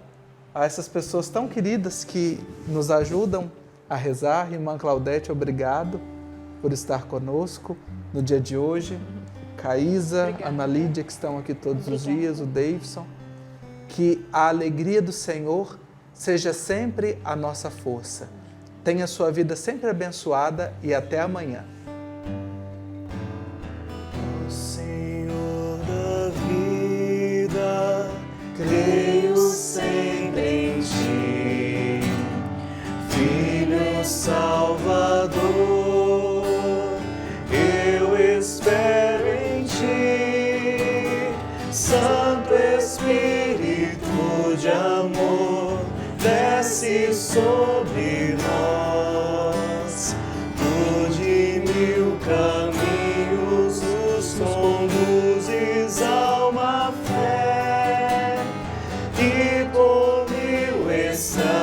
a essas pessoas tão queridas que nos ajudam a rezar. Irmã Claudete, obrigado por estar conosco no dia de hoje. Caísa, Ana Lídia, que estão aqui todos os dias, o Davidson. Que a alegria do Senhor seja sempre a nossa força. Tenha sua vida sempre abençoada e até amanhã. O Senhor da vida, creio sempre em ti, Filho Salvador, eu espero em ti, Santo Espírito de amor, desce sobre nós, tu de mil caminhos nos conduzes a uma fé, e por mil estás